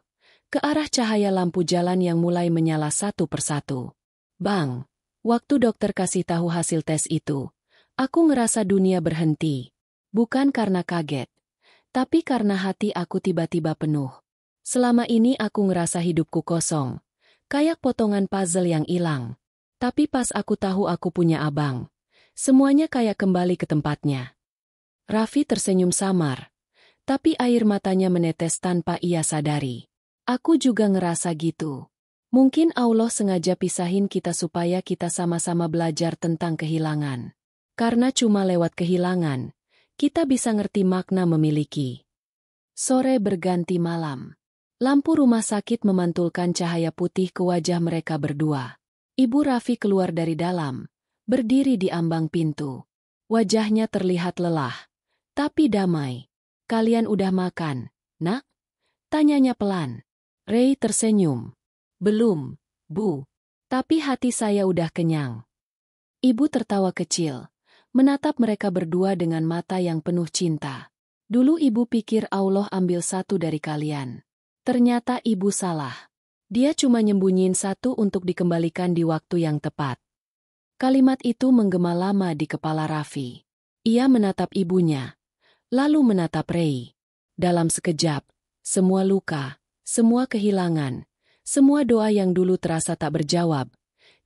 ke arah cahaya lampu jalan yang mulai menyala satu persatu. Bang, waktu dokter kasih tahu hasil tes itu, aku ngerasa dunia berhenti. Bukan karena kaget, tapi karena hati aku tiba-tiba penuh. Selama ini aku ngerasa hidupku kosong, kayak potongan puzzle yang hilang. Tapi pas aku tahu aku punya abang, semuanya kayak kembali ke tempatnya. Raffi tersenyum samar, tapi air matanya menetes tanpa ia sadari. Aku juga ngerasa gitu. Mungkin Allah sengaja pisahin kita supaya kita sama-sama belajar tentang kehilangan. Karena cuma lewat kehilangan, kita bisa ngerti makna memiliki. Sore berganti malam. Lampu rumah sakit memantulkan cahaya putih ke wajah mereka berdua. Ibu Raffi keluar dari dalam, berdiri di ambang pintu. Wajahnya terlihat lelah, tapi damai. Kalian udah makan, nak? Tanyanya pelan. Ray tersenyum. Belum, Bu. Tapi hati saya udah kenyang. Ibu tertawa kecil, menatap mereka berdua dengan mata yang penuh cinta. Dulu ibu pikir Allah ambil satu dari kalian. Ternyata ibu salah. Dia cuma nyembunyiin satu untuk dikembalikan di waktu yang tepat. Kalimat itu menggema lama di kepala Raffi. Ia menatap ibunya, lalu menatap Ray. Dalam sekejap, semua luka, semua kehilangan, semua doa yang dulu terasa tak berjawab,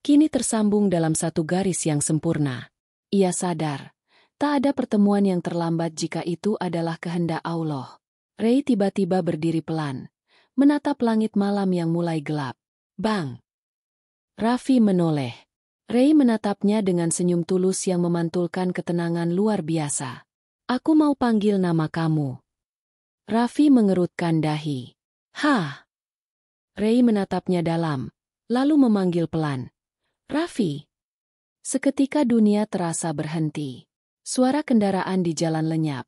kini tersambung dalam satu garis yang sempurna. Ia sadar, tak ada pertemuan yang terlambat jika itu adalah kehendak Allah. Ray tiba-tiba berdiri pelan, menatap langit malam yang mulai gelap. Bang! Raffi menoleh. Ray menatapnya dengan senyum tulus yang memantulkan ketenangan luar biasa. Aku mau panggil nama kamu. Raffi mengerutkan dahi. Hah? Ray menatapnya dalam, lalu memanggil pelan. Raffi. Seketika dunia terasa berhenti. Suara kendaraan di jalan lenyap.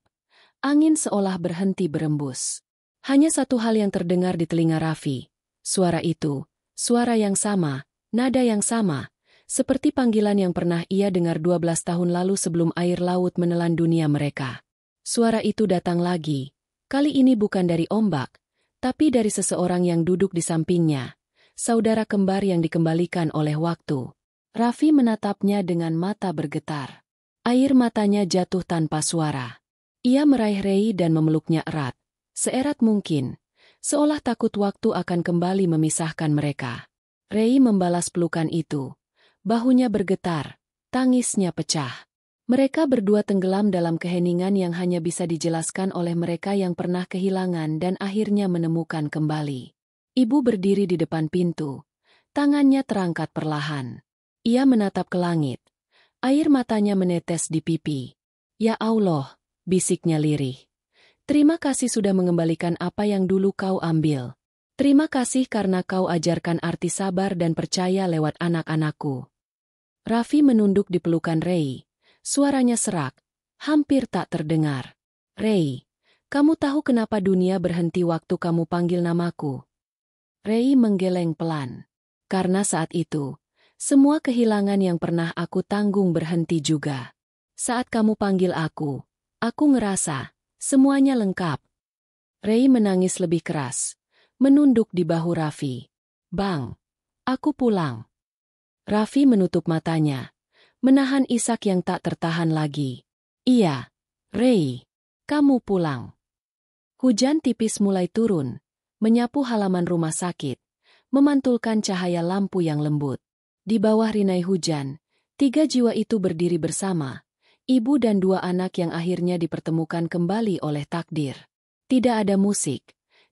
Angin seolah berhenti berembus. Hanya satu hal yang terdengar di telinga Raffi. Suara itu, suara yang sama, nada yang sama, seperti panggilan yang pernah ia dengar 12 tahun lalu sebelum air laut menelan dunia mereka. Suara itu datang lagi, kali ini bukan dari ombak, tapi dari seseorang yang duduk di sampingnya, saudara kembar yang dikembalikan oleh waktu. Raffi menatapnya dengan mata bergetar. Air matanya jatuh tanpa suara. Ia meraih Ray dan memeluknya erat, seerat mungkin, seolah takut waktu akan kembali memisahkan mereka. Ray membalas pelukan itu. Bahunya bergetar, tangisnya pecah. Mereka berdua tenggelam dalam keheningan yang hanya bisa dijelaskan oleh mereka yang pernah kehilangan dan akhirnya menemukan kembali. Ibu berdiri di depan pintu. Tangannya terangkat perlahan. Ia menatap ke langit. Air matanya menetes di pipi. Ya Allah, bisiknya lirih. Terima kasih sudah mengembalikan apa yang dulu kau ambil. Terima kasih karena kau ajarkan arti sabar dan percaya lewat anak-anakku. Raffi menunduk di pelukan Ray. Suaranya serak, hampir tak terdengar. Ray, kamu tahu kenapa dunia berhenti waktu kamu panggil namaku? Ray menggeleng pelan. Karena saat itu, semua kehilangan yang pernah aku tanggung berhenti juga. Saat kamu panggil aku ngerasa, semuanya lengkap. Ray menangis lebih keras, menunduk di bahu Raffi. Bang, aku pulang. Raffi menutup matanya, menahan isak yang tak tertahan lagi. Iya, Ray, kamu pulang. Hujan tipis mulai turun, menyapu halaman rumah sakit, memantulkan cahaya lampu yang lembut. Di bawah rinai hujan, 3 jiwa itu berdiri bersama, ibu dan 2 anak yang akhirnya dipertemukan kembali oleh takdir. Tidak ada musik,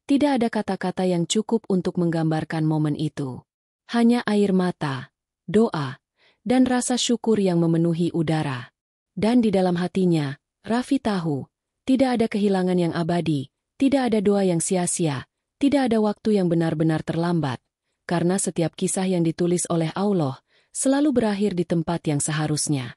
tidak ada kata-kata yang cukup untuk menggambarkan momen itu. Hanya air mata, doa, dan rasa syukur yang memenuhi udara. Dan di dalam hatinya, Raffi tahu, tidak ada kehilangan yang abadi, tidak ada doa yang sia-sia, tidak ada waktu yang benar-benar terlambat, karena setiap kisah yang ditulis oleh Allah selalu berakhir di tempat yang seharusnya.